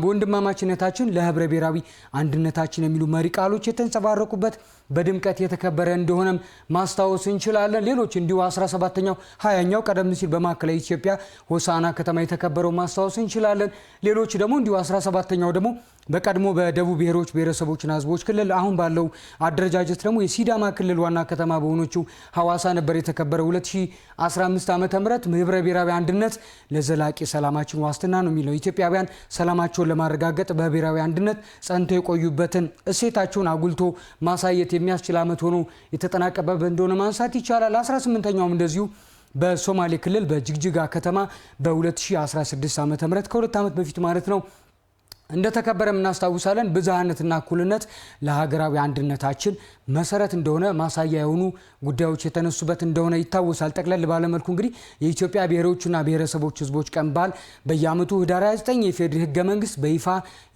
ወንድማማችነታችን ለህብረ ብሔራዊ አንድነታችን የሚሉ መሪ ቃሎች የተንጸባረቁበት በድምቀት የተከበረ እንደሆነም ማስታወስ እንችላለን። ሌሎች እንዲሁ 17ኛው 20ኛው ቀደም ሲል በማዕከላዊ ኢትዮጵያ ሆሳና ከተማ የተከበረው ማስታወስ እንችላለን። ሌሎች ደግሞ እንዲሁ 17ኛው ደግሞ በቀድሞ በደቡብ ብሔሮች ብሔረሰቦችና ህዝቦች ክልል አሁን ባለው አደረጃጀት ደግሞ የሲዳማ ክልል ዋና ከተማ በሆነችው ሐዋሳ ነበር የተከበረው። 2015 ዓ.ም ህብረ ብሔራዊ አንድነት ለዘላቂ ሰላማችን ዋስትና ነው የሚለው ኢትዮጵያውያን ሰላማቸውን ለማረጋገጥ በብሔራዊ አንድነት ጸንተው የቆዩበትን እሴታቸውን አጉልቶ ማሳየት የሚያስችል ዓመት ሆኖ የተጠናቀቀበት እንደሆነ ማንሳት ይቻላል። 18ኛውም እንደዚሁ በሶማሌ ክልል በጅግጅጋ ከተማ በ2016 ዓ.ም ከሁለት ዓመት በፊት ማለት ነው እንደተከበረ እናስታውሳለን። ብዝሃነትና እኩልነት ለሀገራዊ አንድነታችን መሰረት እንደሆነ ማሳያ የሆኑ ጉዳዮች የተነሱበት እንደሆነ ይታወሳል። ጠቅለል ባለመልኩ እንግዲህ የኢትዮጵያ ብሔሮችና ብሔረሰቦች ህዝቦች ቀን በዓል በየዓመቱ ህዳር 29 የፌዴራል ህገ መንግስት በይፋ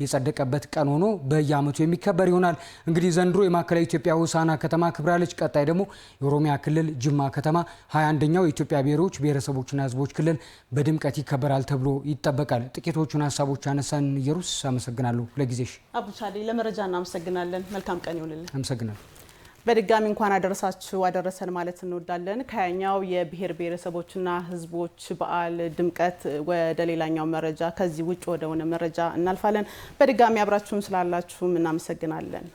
የጸደቀበት ቀን ሆኖ በየዓመቱ የሚከበር ይሆናል። እንግዲህ ዘንድሮ የማዕከላዊ ኢትዮጵያ ሆሳና ከተማ ክብራለች። ቀጣይ ደግሞ የኦሮሚያ ክልል ጅማ ከተማ 21ኛው የኢትዮጵያ ብሔሮች ብሔረሰቦችና ህዝቦች ክልል በድምቀት ይከበራል ተብሎ ይጠበቃል። ጥቂቶቹን ሀሳቦች አነሳን። ኢየሩስ አመሰግናለሁ ለጊዜሽ። አቡቻሌ ለመረጃ እናመሰግናለን። መልካም ቀን ይሁንልን። አመሰግናለሁ። በድጋሚ እንኳን አደረሳችሁ አደረሰን ማለት እንወዳለን። ከያኛው የብሔር ብሔረሰቦችና ህዝቦች በዓል ድምቀት ወደ ሌላኛው መረጃ ከዚህ ውጭ ወደ ሆነ መረጃ እናልፋለን። በድጋሚ አብራችሁን ስላላችሁ እናመሰግናለን።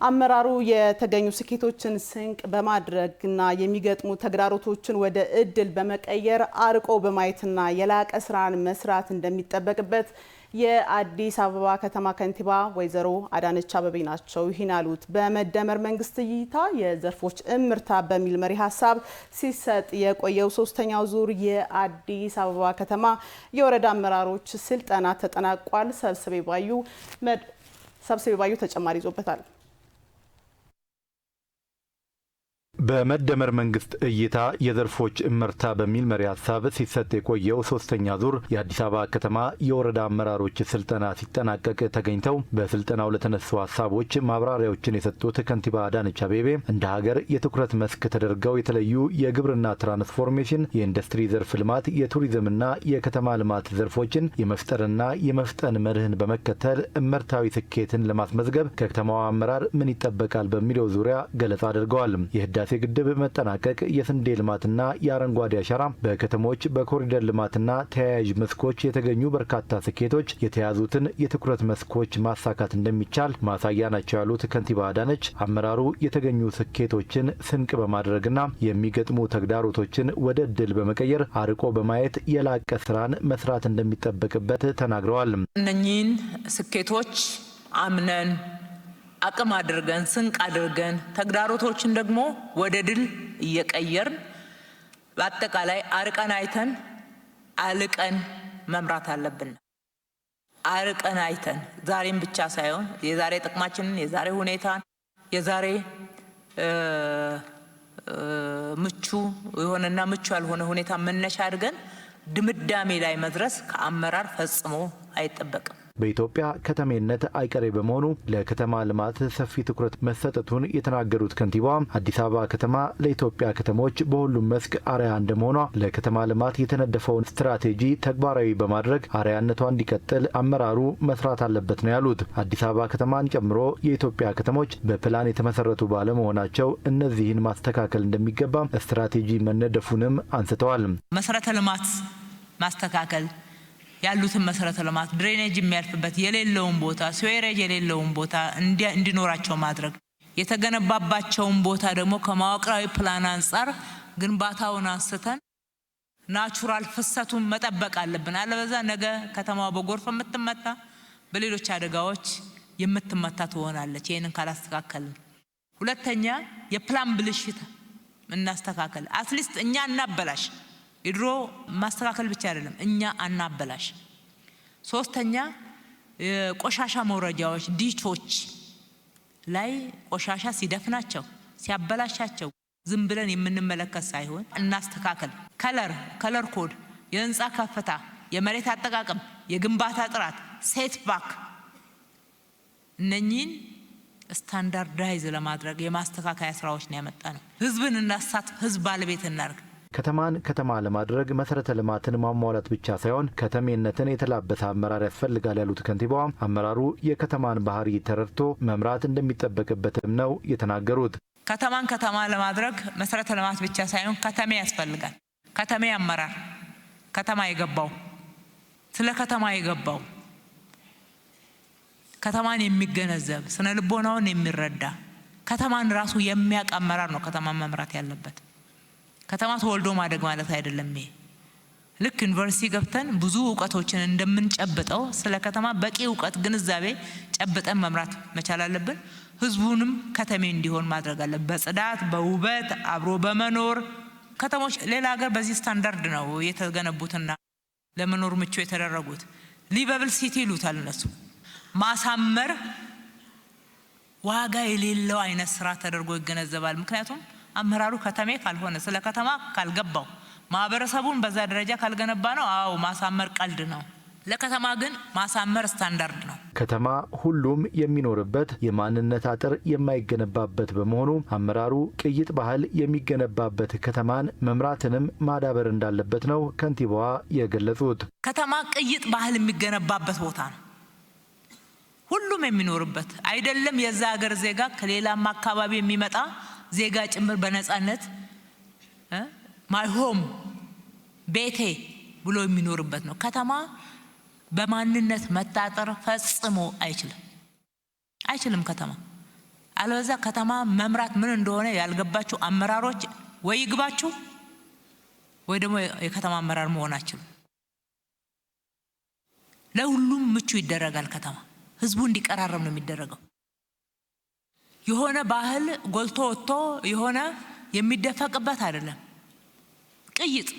አመራሩ የተገኙ ስኬቶችን ስንቅ በማድረግና የሚገጥሙ ተግዳሮቶችን ወደ እድል በመቀየር አርቆ በማየትና የላቀ ስራን መስራት እንደሚጠበቅበት የአዲስ አበባ ከተማ ከንቲባ ወይዘሮ አዳነች አቤቤ ናቸው ይህን ያሉት። በመደመር መንግስት እይታ የዘርፎች እምርታ በሚል መሪ ሀሳብ ሲሰጥ የቆየው ሶስተኛው ዙር የአዲስ አበባ ከተማ የወረዳ አመራሮች ስልጠና ተጠናቋል። ሰብስቤ ባዩ ተጨማሪ ይዞበታል። በመደመር መንግስት እይታ የዘርፎች እምርታ በሚል መሪ ሀሳብ ሲሰጥ የቆየው ሶስተኛ ዙር የአዲስ አበባ ከተማ የወረዳ አመራሮች ስልጠና ሲጠናቀቅ ተገኝተው በስልጠናው ለተነሱ ሀሳቦች ማብራሪያዎችን የሰጡት ከንቲባ አዳነች አቤቤ እንደ ሀገር የትኩረት መስክ ተደርገው የተለዩ የግብርና ትራንስፎርሜሽን፣ የኢንዱስትሪ ዘርፍ ልማት፣ የቱሪዝምና የከተማ ልማት ዘርፎችን የመፍጠርና የመፍጠን መርህን በመከተል እመርታዊ ስኬትን ለማስመዝገብ ከከተማዋ አመራር ምን ይጠበቃል በሚለው ዙሪያ ገለጻ አድርገዋል። የህዳሴ ግድብ መጠናቀቅ፣ የስንዴ ልማትና የአረንጓዴ አሻራ፣ በከተሞች በኮሪደር ልማትና ተያያዥ መስኮች የተገኙ በርካታ ስኬቶች የተያዙትን የትኩረት መስኮች ማሳካት እንደሚቻል ማሳያ ናቸው ያሉት ከንቲባ አዳነች አመራሩ የተገኙ ስኬቶችን ስንቅ በማድረግና የሚገጥሙ ተግዳሮቶችን ወደ እድል በመቀየር አርቆ በማየት የላቀ ስራን መስራት እንደሚጠበቅበት ተናግረዋል። እነኚህን ስኬቶች አምነን አቅም አድርገን ስንቅ አድርገን ተግዳሮቶችን ደግሞ ወደ ድል እየቀየርን በአጠቃላይ አርቀን አይተን አልቀን መምራት አለብን። አርቀን አይተን ዛሬም ብቻ ሳይሆን የዛሬ ጥቅማችንን፣ የዛሬ ሁኔታን፣ የዛሬ ምቹ የሆነና ምቹ ያልሆነ ሁኔታ መነሻ አድርገን ድምዳሜ ላይ መድረስ ከአመራር ፈጽሞ አይጠበቅም። በኢትዮጵያ ከተሜነት አይቀሬ በመሆኑ ለከተማ ልማት ሰፊ ትኩረት መሰጠቱን የተናገሩት ከንቲባዋ አዲስ አበባ ከተማ ለኢትዮጵያ ከተሞች በሁሉም መስክ አርአያ እንደመሆኗ ለከተማ ልማት የተነደፈውን ስትራቴጂ ተግባራዊ በማድረግ አርአያነቷ እንዲቀጥል አመራሩ መስራት አለበት ነው ያሉት። አዲስ አበባ ከተማን ጨምሮ የኢትዮጵያ ከተሞች በፕላን የተመሰረቱ ባለመሆናቸው እነዚህን ማስተካከል እንደሚገባ ስትራቴጂ መነደፉንም አንስተዋል። መሰረተ ልማት ማስተካከል ያሉትን መሰረተ ልማት ድሬኔጅ የሚያልፍበት የሌለውን ቦታ ስዌሬጅ የሌለውን ቦታ እንዲኖራቸው ማድረግ፣ የተገነባባቸውን ቦታ ደግሞ ከመዋቅራዊ ፕላን አንጻር ግንባታውን አንስተን ናቹራል ፍሰቱን መጠበቅ አለብን። አለበዛ ነገ ከተማዋ በጎርፍ የምትመታ በሌሎች አደጋዎች የምትመታ ትሆናለች። ይሄንን ካላስተካከልን፣ ሁለተኛ የፕላን ብልሽት እናስተካከል። አትሊስት እኛ እናበላሽ። የድሮ ማስተካከል ብቻ አይደለም፣ እኛ አናበላሽ። ሶስተኛ ቆሻሻ መውረጃዎች ዲቾች ላይ ቆሻሻ ሲደፍናቸው ሲያበላሻቸው ዝም ብለን የምንመለከት ሳይሆን እናስተካከል። ከለር ኮድ፣ የህንፃ ከፍታ፣ የመሬት አጠቃቀም፣ የግንባታ ጥራት፣ ሴት ባክ እነኚህን ስታንዳርዳይዝ ለማድረግ የማስተካከያ ስራዎች ነው ያመጣ ነው። ህዝብን እናሳትፍ፣ ህዝብ ባለቤት እናርግ። ከተማን ከተማ ለማድረግ መሰረተ ልማትን ማሟላት ብቻ ሳይሆን ከተሜነትን የተላበሰ አመራር ያስፈልጋል ያሉት ከንቲባዋ አመራሩ የከተማን ባህሪ ተረድቶ መምራት እንደሚጠበቅበትም ነው የተናገሩት። ከተማን ከተማ ለማድረግ መሰረተ ልማት ብቻ ሳይሆን ከተሜ ያስፈልጋል። ከተሜ አመራር ከተማ የገባው ስለ ከተማ የገባው ከተማን የሚገነዘብ ስነ ልቦናውን የሚረዳ ከተማን ራሱ የሚያውቅ አመራር ነው ከተማን መምራት ያለበት። ከተማ ተወልዶ ማደግ ማለት አይደለም። ልክ ዩኒቨርሲቲ ገብተን ብዙ እውቀቶችን እንደምንጨብጠው ስለ ከተማ በቂ እውቀት ግንዛቤ ጨብጠን መምራት መቻል አለብን። ህዝቡንም ከተሜ እንዲሆን ማድረግ አለብን። በጽዳት፣ በውበት፣ አብሮ በመኖር ከተሞች ሌላ ሀገር በዚህ ስታንዳርድ ነው የተገነቡትና ለመኖር ምቹ የተደረጉት። ሊቨብል ሲቲ ይሉታል እነሱ። ማሳመር ዋጋ የሌለው አይነት ስራ ተደርጎ ይገነዘባል። ምክንያቱም አመራሩ ከተሜ ካልሆነ ስለ ከተማ ካልገባው ማህበረሰቡን በዛ ደረጃ ካልገነባ ነው። አዎ ማሳመር ቀልድ ነው። ለከተማ ግን ማሳመር ስታንዳርድ ነው። ከተማ ሁሉም የሚኖርበት የማንነት አጥር የማይገነባበት በመሆኑ አመራሩ ቅይጥ ባህል የሚገነባበት ከተማን መምራትንም ማዳበር እንዳለበት ነው ከንቲባዋ የገለጹት። ከተማ ቅይጥ ባህል የሚገነባበት ቦታ ነው። ሁሉም የሚኖርበት አይደለም። የዛ ሀገር ዜጋ ከሌላም አካባቢ የሚመጣ ዜጋ ጭምር በነጻነት ማይ ሆም ቤቴ ብሎ የሚኖርበት ነው። ከተማ በማንነት መታጠር ፈጽሞ አይችልም። ከተማ አለበዛ ከተማ መምራት ምን እንደሆነ ያልገባችሁ አመራሮች ወይ ይግባችሁ ወይ ደግሞ የከተማ አመራር መሆናችሁ። ለሁሉም ምቹ ይደረጋል። ከተማ ህዝቡ እንዲቀራረብ ነው የሚደረገው። የሆነ ባህል ጎልቶ ወጥቶ የሆነ የሚደፈቅበት አይደለም። ቅይጥ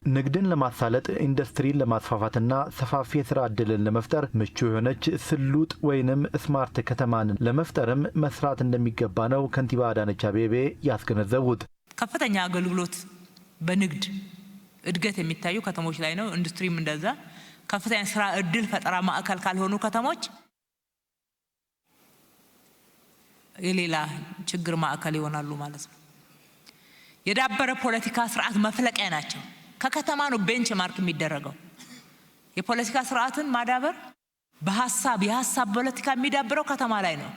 ንግድን ለማሳለጥ ኢንዱስትሪን ለማስፋፋትና ሰፋፊ የሥራ ዕድልን ለመፍጠር ምቹ የሆነች ስሉጥ ወይንም ስማርት ከተማን ለመፍጠርም መስራት እንደሚገባ ነው ከንቲባ አዳነች አቤቤ ያስገነዘቡት። ከፍተኛ አገልግሎት በንግድ እድገት የሚታዩ ከተሞች ላይ ነው። ኢንዱስትሪም እንደዛ ከፍተኛ ስራ ዕድል ፈጠራ ማዕከል ካልሆኑ ከተሞች የሌላ ችግር ማዕከል ይሆናሉ ማለት ነው። የዳበረ ፖለቲካ ስርዓት መፍለቂያ ናቸው። ከከተማ ነው ቤንች ማርክ የሚደረገው። የፖለቲካ ስርዓትን ማዳበር የሐሳብ ፖለቲካ የሚዳብረው ከተማ ላይ ነው።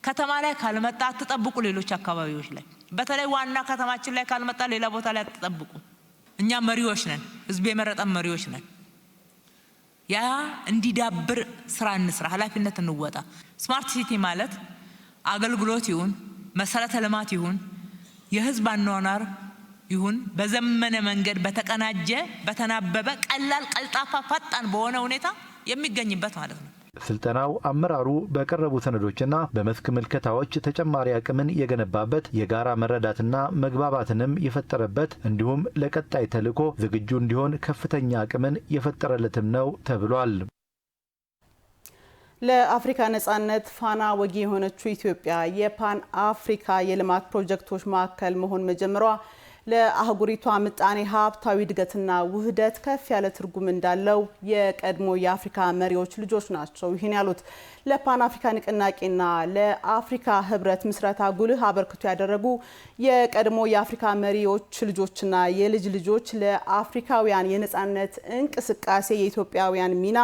ከተማ ላይ ካልመጣ አትጠብቁ ሌሎች አካባቢዎች ላይ። በተለይ ዋና ከተማችን ላይ ካልመጣ ሌላ ቦታ ላይ አትጠብቁ። እኛ መሪዎች ነን፣ ህዝብ የመረጠን መሪዎች ነን። ያ እንዲዳብር ስራ እንስራ፣ ኃላፊነት እንወጣ። ስማርት ሲቲ ማለት አገልግሎት ይሁን መሰረተ ልማት ይሁን የህዝብ አኗኗር ይሁን በዘመነ መንገድ በተቀናጀ በተናበበ ቀላል ቀልጣፋ ፈጣን በሆነ ሁኔታ የሚገኝበት ማለት ነው። ስልጠናው አመራሩ በቀረቡ ሰነዶችና በመስክ ምልከታዎች ተጨማሪ አቅምን የገነባበት የጋራ መረዳትና መግባባትንም የፈጠረበት እንዲሁም ለቀጣይ ተልዕኮ ዝግጁ እንዲሆን ከፍተኛ አቅምን የፈጠረለትም ነው ተብሏል። ለአፍሪካ ነጻነት ፋና ወጊ የሆነችው ኢትዮጵያ የፓን አፍሪካ የልማት ፕሮጀክቶች ማዕከል መሆን መጀመሯ ለአህጉሪቷ ምጣኔ ሀብታዊ እድገትና ውህደት ከፍ ያለ ትርጉም እንዳለው የቀድሞ የአፍሪካ መሪዎች ልጆች ናቸው ይህን ያሉት። ለፓን አፍሪካ ንቅናቄና ለአፍሪካ ህብረት ምስረታ ጉልህ አበርክቶ ያደረጉ የቀድሞ የአፍሪካ መሪዎች ልጆችና የልጅ ልጆች ለአፍሪካውያን የነጻነት እንቅስቃሴ የኢትዮጵያውያን ሚና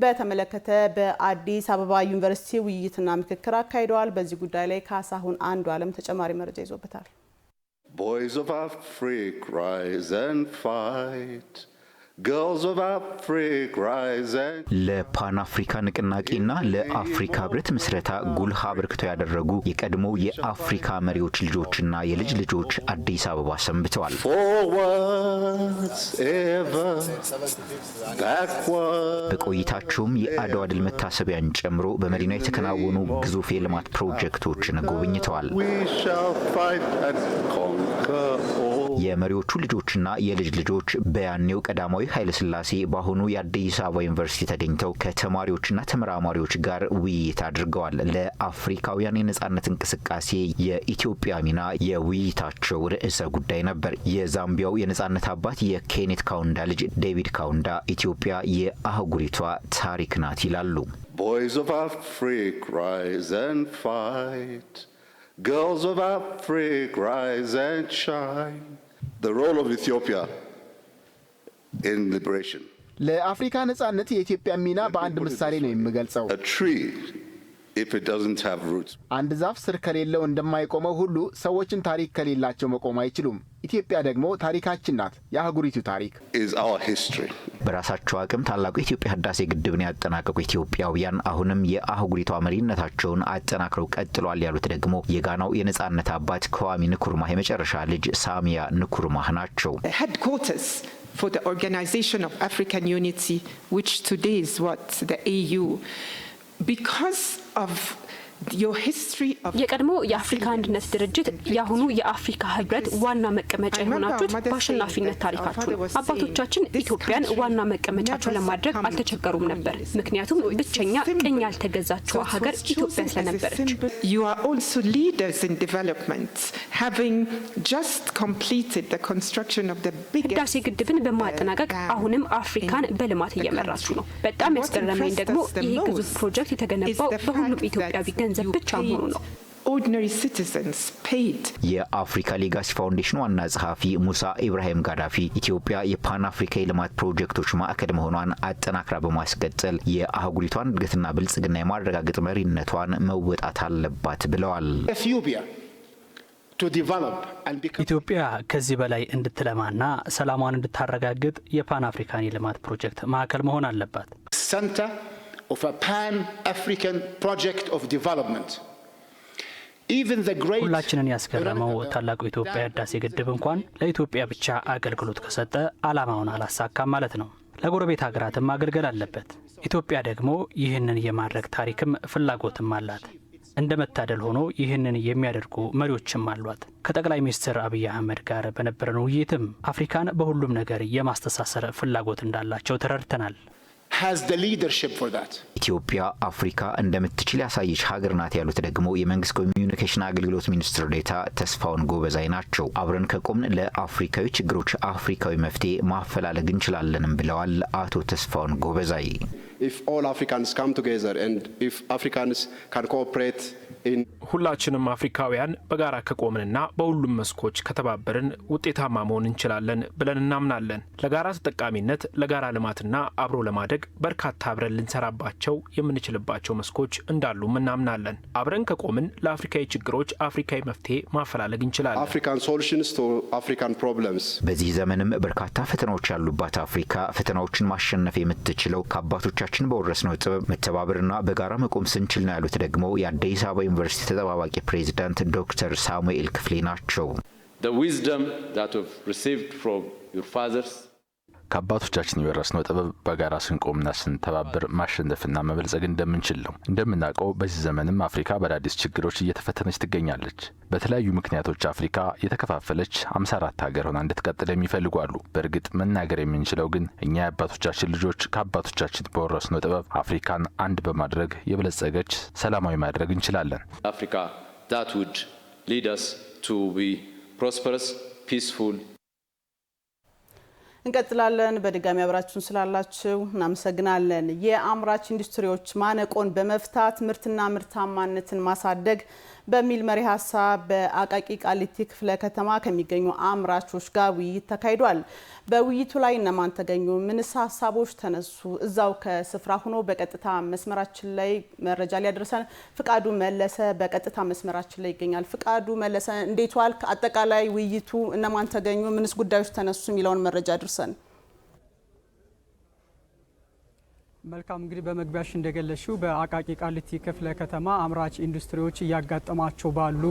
በተመለከተ በአዲስ አበባ ዩኒቨርሲቲ ውይይትና ምክክር አካሂደዋል። በዚህ ጉዳይ ላይ ካሳሁን አንዱ ዓለም ተጨማሪ መረጃ ይዞበታል። Boys of Africa, rise and fight. Girls of Africa, rise and ለፓን አፍሪካ ንቅናቄና ለአፍሪካ ህብረት ምስረታ ጉልህ አበርክቶ ያደረጉ የቀድሞ የአፍሪካ መሪዎች ልጆችና የልጅ ልጆች አዲስ አበባ ሰንብተዋል። በቆይታቸውም የአድዋ ድል መታሰቢያን ጨምሮ በመዲናው የተከናወኑ ግዙፍ የልማት ፕሮጀክቶችን ጎብኝተዋል። የመሪዎቹ ልጆችና የልጅ ልጆች በያኔው ቀዳማዊ ኃይለ ሥላሴ በአሁኑ የአዲስ አበባ ዩኒቨርሲቲ ተገኝተው ከተማሪዎችና ተመራማሪዎች ጋር ውይይት አድርገዋል። ለአፍሪካውያን የነጻነት እንቅስቃሴ የኢትዮጵያ ሚና የውይይታቸው ርዕሰ ጉዳይ ነበር። የዛምቢያው የነጻነት አባት የኬኔት ካውንዳ ልጅ ዴቪድ ካውንዳ ኢትዮጵያ የአህጉሪቷ ታሪክ ናት ይላሉ። Boys of Africa, rise and fight. Girls of Africa, rise and shine. The role of Ethiopia in liberation. ለአፍሪካ ነጻነት የኢትዮጵያ ሚና በአንድ ምሳሌ ነው የሚገልጸው። A tree, if it doesn't have roots. አንድ ዛፍ ስር ከሌለው እንደማይቆመው ሁሉ ሰዎችን ታሪክ ከሌላቸው መቆም አይችሉም። ኢትዮጵያ ደግሞ ታሪካችን ናት። የአህጉሪቱ ታሪክ is our history. በራሳቸው አቅም ታላቁ የኢትዮጵያ ህዳሴ ግድብን ያጠናቀቁ ኢትዮጵያውያን አሁንም የአህጉሪቷ መሪነታቸውን አጠናክረው ቀጥሏል ያሉት ደግሞ የጋናው የነጻነት አባት ከዋሚ ንኩርማህ የመጨረሻ ልጅ ሳሚያ ንኩርማህ ናቸው። Headquarters for the Organization of African Unity, which today is what the AU, because of your history of የቀድሞ የአፍሪካ አንድነት ድርጅት ያሁኑ የአፍሪካ ህብረት ዋና መቀመጫ የሆናችሁት በአሸናፊነት ታሪካችሁ ነው። አባቶቻችን ኢትዮጵያን ዋና መቀመጫቸው ለማድረግ አልተቸገሩም ነበር፣ ምክንያቱም ብቸኛ ቅኝ ያልተገዛችው ሀገር ኢትዮጵያ ስለነበረች። You are also leaders in development, having just completed the construction of the biggest ህዳሴ ግድብን በማጠናቀቅ አሁንም አፍሪካን በልማት እየመራችሁ ነው። በጣም ያስገረመኝ ደግሞ ይህ ግዙፍ ፕሮጀክት የተገነባው በሁሉም ኢትዮጵያዊ ገንዘብ ብቻ መሆኑ ነው። ordinary citizens paid. የአፍሪካ ሌጋሲ ፋውንዴሽን ዋና ጸሐፊ ሙሳ ኢብራሂም ጋዳፊ ኢትዮጵያ የፓን አፍሪካ የልማት ፕሮጀክቶች ማዕከል መሆኗን አጠናክራ በማስቀጠል የአህጉሪቷን እድገትና ብልጽግና የማረጋገጥ መሪነቷን መወጣት አለባት ብለዋል። ኢትዮጵያ ከዚህ በላይ እንድትለማና ሰላሟን እንድታረጋግጥ የፓን አፍሪካን የልማት ፕሮጀክት ማዕከል መሆን አለባት። Center of a pan-African project of development ሁላችንን ያስገረመው ታላቁ የኢትዮጵያ ህዳሴ ግድብ እንኳን ለኢትዮጵያ ብቻ አገልግሎት ከሰጠ ዓላማውን አላሳካም ማለት ነው። ለጎረቤት ሀገራትም ማገልገል አለበት። ኢትዮጵያ ደግሞ ይህንን የማድረግ ታሪክም ፍላጎትም አላት። እንደ መታደል ሆኖ ይህንን የሚያደርጉ መሪዎችም አሏት። ከጠቅላይ ሚኒስትር አብይ አህመድ ጋር በነበረን ውይይትም አፍሪካን በሁሉም ነገር የማስተሳሰር ፍላጎት እንዳላቸው ተረድተናል። ኢትዮጵያ አፍሪካ እንደምትችል ያሳየች ሀገር ናት ያሉት ደግሞ የመንግስት ኮሚዩኒኬሽን አገልግሎት ሚኒስትር ዴኤታ ተስፋውን ጎበዛይ ናቸው። አብረን ከቆምን ለአፍሪካዊ ችግሮች አፍሪካዊ መፍትሄ ማፈላለግ እንችላለንም ብለዋል አቶ ተስፋውን ጎበዛይ። If all Africans come together and if Africans can cooperate in ሁላችንም አፍሪካውያን በጋራ ከቆምንና በሁሉም መስኮች ከተባበርን ውጤታማ መሆን እንችላለን ብለን እናምናለን። ለጋራ ተጠቃሚነት፣ ለጋራ ልማትና አብሮ ለማደግ በርካታ አብረን ልንሰራባቸው የምንችልባቸው መስኮች እንዳሉም እናምናለን። አብረን ከቆምን ለአፍሪካዊ ችግሮች አፍሪካዊ መፍትሄ ማፈላለግ እንችላለን። African solutions to African problems። በዚህ ዘመንም በርካታ ፈተናዎች ያሉባት አፍሪካ ፈተናዎችን ማሸነፍ የምትችለው ከአባቶቻችን በወረስነው ጥበብ መተባበርና በጋራ መቆም ስንችል ነው ያሉት ደግሞ የአዲስ አበባ ዩኒቨርሲቲ ተጠባባቂ ፕሬዝዳንት ዶክተር ሳሙኤል ክፍሌ ናቸው። The wisdom that we've received from your fathers ከአባቶቻችን የወረስነው ጥበብ በጋራ ስንቆምና ስንተባበር ማሸነፍና መበልጸግ እንደምንችል ነው። እንደምናውቀው በዚህ ዘመንም አፍሪካ በአዳዲስ ችግሮች እየተፈተነች ትገኛለች። በተለያዩ ምክንያቶች አፍሪካ የተከፋፈለች 54 ሀገር ሆና እንድትቀጥል የሚፈልጉ አሉ። በእርግጥ መናገር የምንችለው ግን እኛ የአባቶቻችን ልጆች ከአባቶቻችን በወረስነው ጥበብ አፍሪካን አንድ በማድረግ የበለጸገች ሰላማዊ ማድረግ እንችላለን። አፍሪካ that would lead us to be prosperous, peaceful። እንቀጥላለን። በድጋሚ አብራችሁን ስላላችሁ እናመሰግናለን። የአምራች ኢንዱስትሪዎች ማነቆን በመፍታት ምርትና ምርታማነትን ማሳደግ በሚል መሪ ሀሳብ በአቃቂ ቃሊቲ ክፍለ ከተማ ከሚገኙ አምራቾች ጋር ውይይት ተካሂዷል። በውይይቱ ላይ እነማን ተገኙ? ምንስ ሀሳቦች ተነሱ? እዛው ከስፍራ ሆኖ በቀጥታ መስመራችን ላይ መረጃ ሊያደርሰን ፍቃዱ መለሰ በቀጥታ መስመራችን ላይ ይገኛል። ፍቃዱ መለሰ እንዴት ዋልክ? አጠቃላይ ውይይቱ እነማን ተገኙ? ምንስ ጉዳዮች ተነሱ የሚለውን መረጃ አድርሰን። መልካም እንግዲህ በመግቢያሽ እንደገለሽው በአቃቂ ቃሊቲ ክፍለ ከተማ አምራች ኢንዱስትሪዎች እያጋጠማቸው ባሉ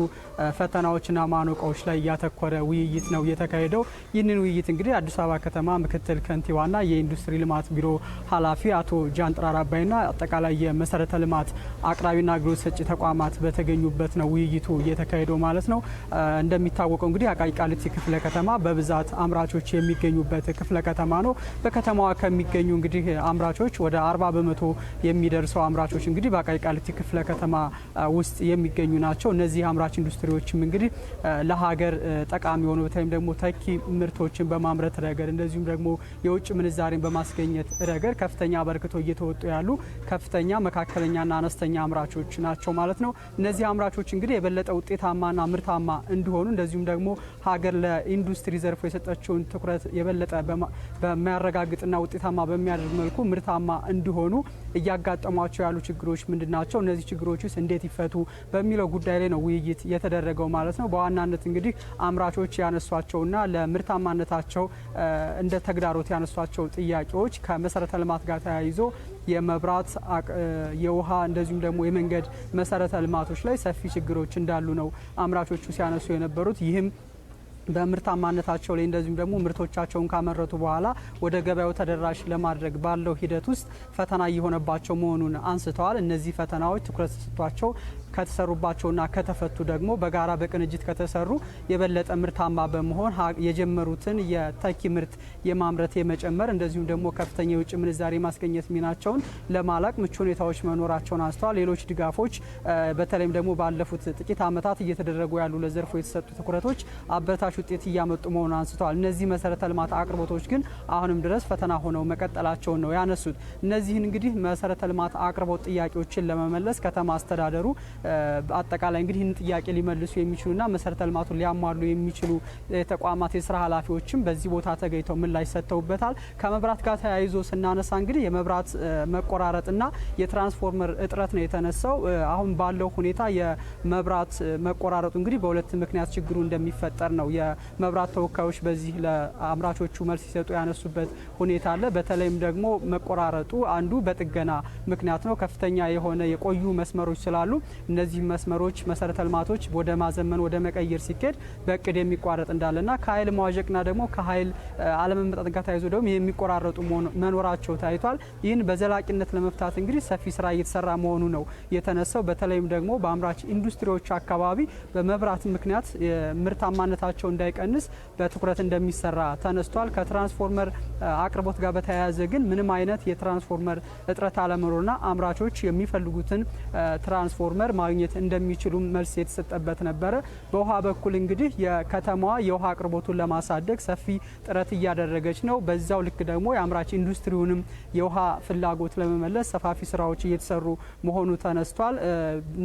ፈተናዎችና ማነቆዎች ላይ ያተኮረ ውይይት ነው የተካሄደው። ይህንን ውይይት እንግዲህ አዲስ አበባ ከተማ ምክትል ከንቲባና የኢንዱስትሪ ልማት ቢሮ ኃላፊ አቶ ጃንጥራር አባይና አጠቃላይ የመሰረተ ልማት አቅራቢና አገልግሎት ሰጪ ተቋማት በተገኙበት ነው ውይይቱ የተካሄደው ማለት ነው። እንደሚታወቀው እንግዲህ አቃቂ ቃሊቲ ክፍለ ከተማ በብዛት አምራቾች የሚገኙበት ክፍለ ከተማ ነው። በከተማዋ ከሚገኙ እንግዲህ አምራቾች ወደ 40 በመቶ የሚደርሰው አምራቾች እንግዲህ በአቃቂ ቃሊቲ ክፍለ ከተማ ውስጥ የሚገኙ ናቸው። እነዚህ አምራች ኢንዱስትሪዎችም እንግዲህ ለሀገር ጠቃሚ ሆኖ በተለይም ደግሞ ተኪ ምርቶችን በማምረት ረገድ እንደዚሁም ደግሞ የውጭ ምንዛሬን በማስገኘት ረገድ ከፍተኛ አበርክቶ እየተወጡ ያሉ ከፍተኛ መካከለኛና አነስተኛ አምራቾች ናቸው ማለት ነው። እነዚህ አምራቾች እንግዲህ የበለጠ ውጤታማና ምርታማ እንዲሆኑ እንደዚሁም ደግሞ ሀገር ለኢንዱስትሪ ዘርፉ የሰጠችውን ትኩረት የበለጠ በሚያረጋግጥና ውጤታማ በሚያደርግ መልኩ ምርታማ እንዲሆኑ እያጋጠሟቸው ያሉ ችግሮች ምንድናቸው? እነዚህ ችግሮችስ እንዴት ይፈቱ በሚለው ጉዳይ ላይ ነው ውይይት የተደረገው ማለት ነው። በዋናነት እንግዲህ አምራቾች ያነሷቸውና ለምርታማነታቸው እንደ ተግዳሮት ያነሷቸው ጥያቄዎች ከመሰረተ ልማት ጋር ተያይዞ የመብራት፣ የውሃ እንደዚሁም ደግሞ የመንገድ መሰረተ ልማቶች ላይ ሰፊ ችግሮች እንዳሉ ነው አምራቾቹ ሲያነሱ የነበሩት። ይህም በምርታማነታቸው ላይ እንደዚሁም ደግሞ ምርቶቻቸውን ካመረቱ በኋላ ወደ ገበያው ተደራሽ ለማድረግ ባለው ሂደት ውስጥ ፈተና እየሆነባቸው መሆኑን አንስተዋል። እነዚህ ፈተናዎች ትኩረት ተሰጥቷቸው ከተሰሩባቸውና ከተፈቱ ደግሞ በጋራ በቅንጅት ከተሰሩ የበለጠ ምርታማ በመሆን የጀመሩትን የተኪ ምርት የማምረት የመጨመር እንደዚሁም ደግሞ ከፍተኛ የውጭ ምንዛሬ ማስገኘት ሚናቸውን ለማላቅ ምቹ ሁኔታዎች መኖራቸውን አንስተዋል። ሌሎች ድጋፎች በተለይም ደግሞ ባለፉት ጥቂት ዓመታት እየተደረጉ ያሉ ለዘርፉ የተሰጡ ትኩረቶች አበረታች ውጤት እያመጡ መሆኑን አንስተዋል። እነዚህ መሰረተ ልማት አቅርቦቶች ግን አሁንም ድረስ ፈተና ሆነው መቀጠላቸውን ነው ያነሱት። እነዚህን እንግዲህ መሰረተ ልማት አቅርቦት ጥያቄዎችን ለመመለስ ከተማ አስተዳደሩ አጠቃላይ እንግዲህ ይህን ጥያቄ ሊመልሱ የሚችሉና መሰረተ ልማቱን ሊያሟሉ የሚችሉ ተቋማት የስራ ኃላፊዎችም በዚህ ቦታ ተገኝተው ምላሽ ሰጥተውበታል። ከመብራት ጋር ተያይዞ ስናነሳ እንግዲህ የመብራት መቆራረጥና የትራንስፎርመር እጥረት ነው የተነሳው። አሁን ባለው ሁኔታ የመብራት መቆራረጡ እንግዲህ በሁለት ምክንያት ችግሩ እንደሚፈጠር ነው የመብራት ተወካዮች በዚህ ለአምራቾቹ መልስ ሲሰጡ ያነሱበት ሁኔታ አለ። በተለይም ደግሞ መቆራረጡ አንዱ በጥገና ምክንያት ነው። ከፍተኛ የሆነ የቆዩ መስመሮች ስላሉ እነዚህ መስመሮች መሰረተ ልማቶች ወደ ማዘመን ወደ መቀየር ሲኬድ በእቅድ የሚቋረጥ እንዳለና ከኃይል መዋዠቅና ደግሞ ከኃይል አለመመጣጠን ጋር ተያይዞ ደግሞ የሚቆራረጡ መኖራቸው ታይቷል። ይህን በዘላቂነት ለመፍታት እንግዲህ ሰፊ ስራ እየተሰራ መሆኑ ነው የተነሳው። በተለይም ደግሞ በአምራች ኢንዱስትሪዎች አካባቢ በመብራት ምክንያት ምርታማነታቸው እንዳይቀንስ በትኩረት እንደሚሰራ ተነስቷል። ከትራንስፎርመር አቅርቦት ጋር በተያያዘ ግን ምንም አይነት የትራንስፎርመር እጥረት አለመኖርና አምራቾች የሚፈልጉትን ትራንስፎርመር ማግኘት እንደሚችሉ መልስ የተሰጠበት ነበረ። በውሃ በኩል እንግዲህ የከተማዋ የውሃ አቅርቦቱን ለማሳደግ ሰፊ ጥረት እያደረገች ነው። በዛው ልክ ደግሞ የአምራች ኢንዱስትሪውንም የውሃ ፍላጎት ለመመለስ ሰፋፊ ስራዎች እየተሰሩ መሆኑ ተነስቷል።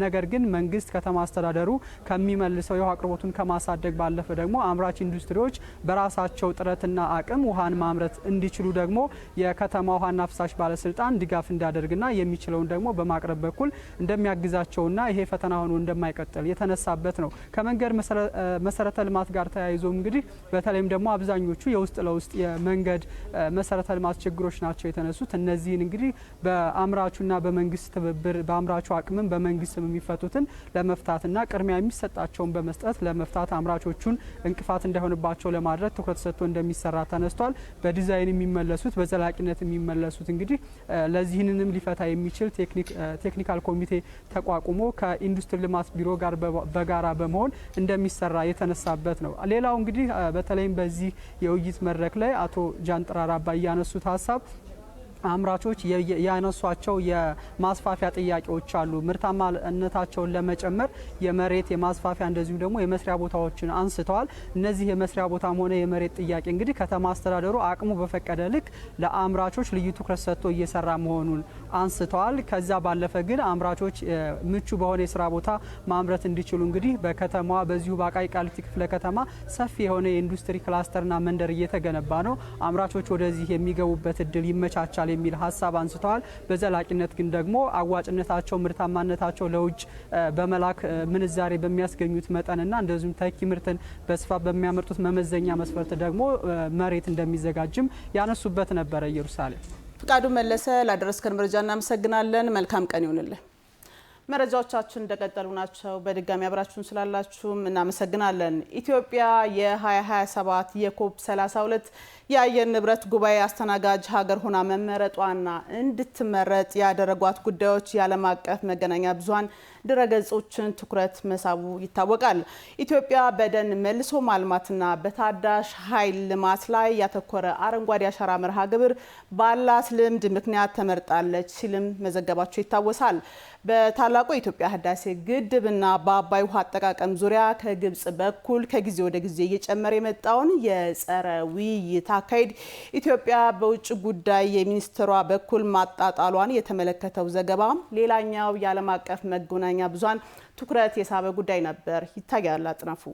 ነገር ግን መንግስት ከተማ አስተዳደሩ ከሚመልሰው የውሃ አቅርቦቱን ከማሳደግ ባለፈ ደግሞ አምራች ኢንዱስትሪዎች በራሳቸው ጥረትና አቅም ውሃን ማምረት እንዲችሉ ደግሞ የከተማ ውሃና ፍሳሽ ባለስልጣን ድጋፍ እንዲያደርግና የሚችለውን ደግሞ በማቅረብ በኩል እንደሚያግዛቸውና ይሄ ፈተና ሆኖ እንደማይቀጥል የተነሳበት ነው። ከመንገድ መሰረተ ልማት ጋር ተያይዞ እንግዲህ በተለይም ደግሞ አብዛኞቹ የውስጥ ለውስጥ የመንገድ መሰረተ ልማት ችግሮች ናቸው የተነሱት። እነዚህን እንግዲህ በአምራቹና በመንግስት ትብብር በአምራቹ አቅምም በመንግስትም የሚፈቱትን ለመፍታትና ቅድሚያ የሚሰጣቸውን በመስጠት ለመፍታት አምራቾቹን እንቅፋት እንዳይሆንባቸው ለማድረግ ትኩረት ሰጥቶ እንደሚሰራ ተነስቷል። በዲዛይን የሚመለሱት በዘላቂነት የሚመለሱት እንግዲህ ለዚህንንም ሊፈታ የሚችል ቴክኒካል ኮሚቴ ተቋቁሞ ከኢንዱስትሪ ልማት ቢሮ ጋር በጋራ በመሆን እንደሚሰራ የተነሳበት ነው። ሌላው እንግዲህ በተለይም በዚህ የውይይት መድረክ ላይ አቶ ጃንጥራር አባይ ያነሱት ሀሳብ አምራቾች ያነሷቸው የማስፋፊያ ጥያቄዎች አሉ። ምርታማነታቸውን ለመጨመር የመሬት የማስፋፊያ እንደዚሁ ደግሞ የመስሪያ ቦታዎችን አንስተዋል። እነዚህ የመስሪያ ቦታም ሆነ የመሬት ጥያቄ እንግዲህ ከተማ አስተዳደሩ አቅሙ በፈቀደ ልክ ለአምራቾች ልዩ ትኩረት ሰጥቶ እየሰራ መሆኑን አንስተዋል። ከዛ ባለፈ ግን አምራቾች ምቹ በሆነ የስራ ቦታ ማምረት እንዲችሉ እንግዲህ በከተማዋ በዚሁ በአቃቂ ቃሊቲ ክፍለ ከተማ ሰፊ የሆነ የኢንዱስትሪ ክላስተርና መንደር እየተገነባ ነው። አምራቾች ወደዚህ የሚገቡበት እድል ይመቻቻል የሚል ሀሳብ አንስተዋል። በዘላቂነት ግን ደግሞ አዋጭነታቸው ምርታማነታቸው ለውጭ በመላክ ምንዛሬ በሚያስገኙት መጠንና እንደዚሁም ተኪ ምርትን በስፋት በሚያመርቱት መመዘኛ መስፈርት ደግሞ መሬት እንደሚዘጋጅም ያነሱበት ነበረ። ኢየሩሳሌም ፍቃዱ መለሰ ላደረስከን መረጃ እናመሰግናለን። መልካም ቀን ይሁንልን። መረጃዎቻችን እንደቀጠሉ ናቸው። በድጋሚ አብራችሁን ስላላችሁም እናመሰግናለን። ኢትዮጵያ የ2027 የኮፕ 32 የአየር ንብረት ጉባኤ አስተናጋጅ ሀገር ሆና መመረጧና እንድትመረጥ ያደረጓት ጉዳዮች የዓለም አቀፍ መገናኛ ብዙሃን ድረገጾችን ትኩረት መሳቡ ይታወቃል። ኢትዮጵያ በደን መልሶ ማልማትና በታዳሽ ኃይል ልማት ላይ ያተኮረ አረንጓዴ አሻራ መርሃ ግብር ባላት ልምድ ምክንያት ተመርጣለች ሲልም መዘገባቸው ይታወሳል። በታላቁ የኢትዮጵያ ህዳሴ ግድብና በአባይ ውሃ አጠቃቀም ዙሪያ ከግብጽ በኩል ከጊዜ ወደ ጊዜ እየጨመረ የመጣውን የጸረ ውይይት አካሄድ ኢትዮጵያ በውጭ ጉዳይ የሚኒስትሯ በኩል ማጣጣሏን የተመለከተው ዘገባ ሌላኛው የዓለም አቀፍ መገናኛ ብዙሃን ትኩረት የሳበ ጉዳይ ነበር። ይታያል አጥናፉ።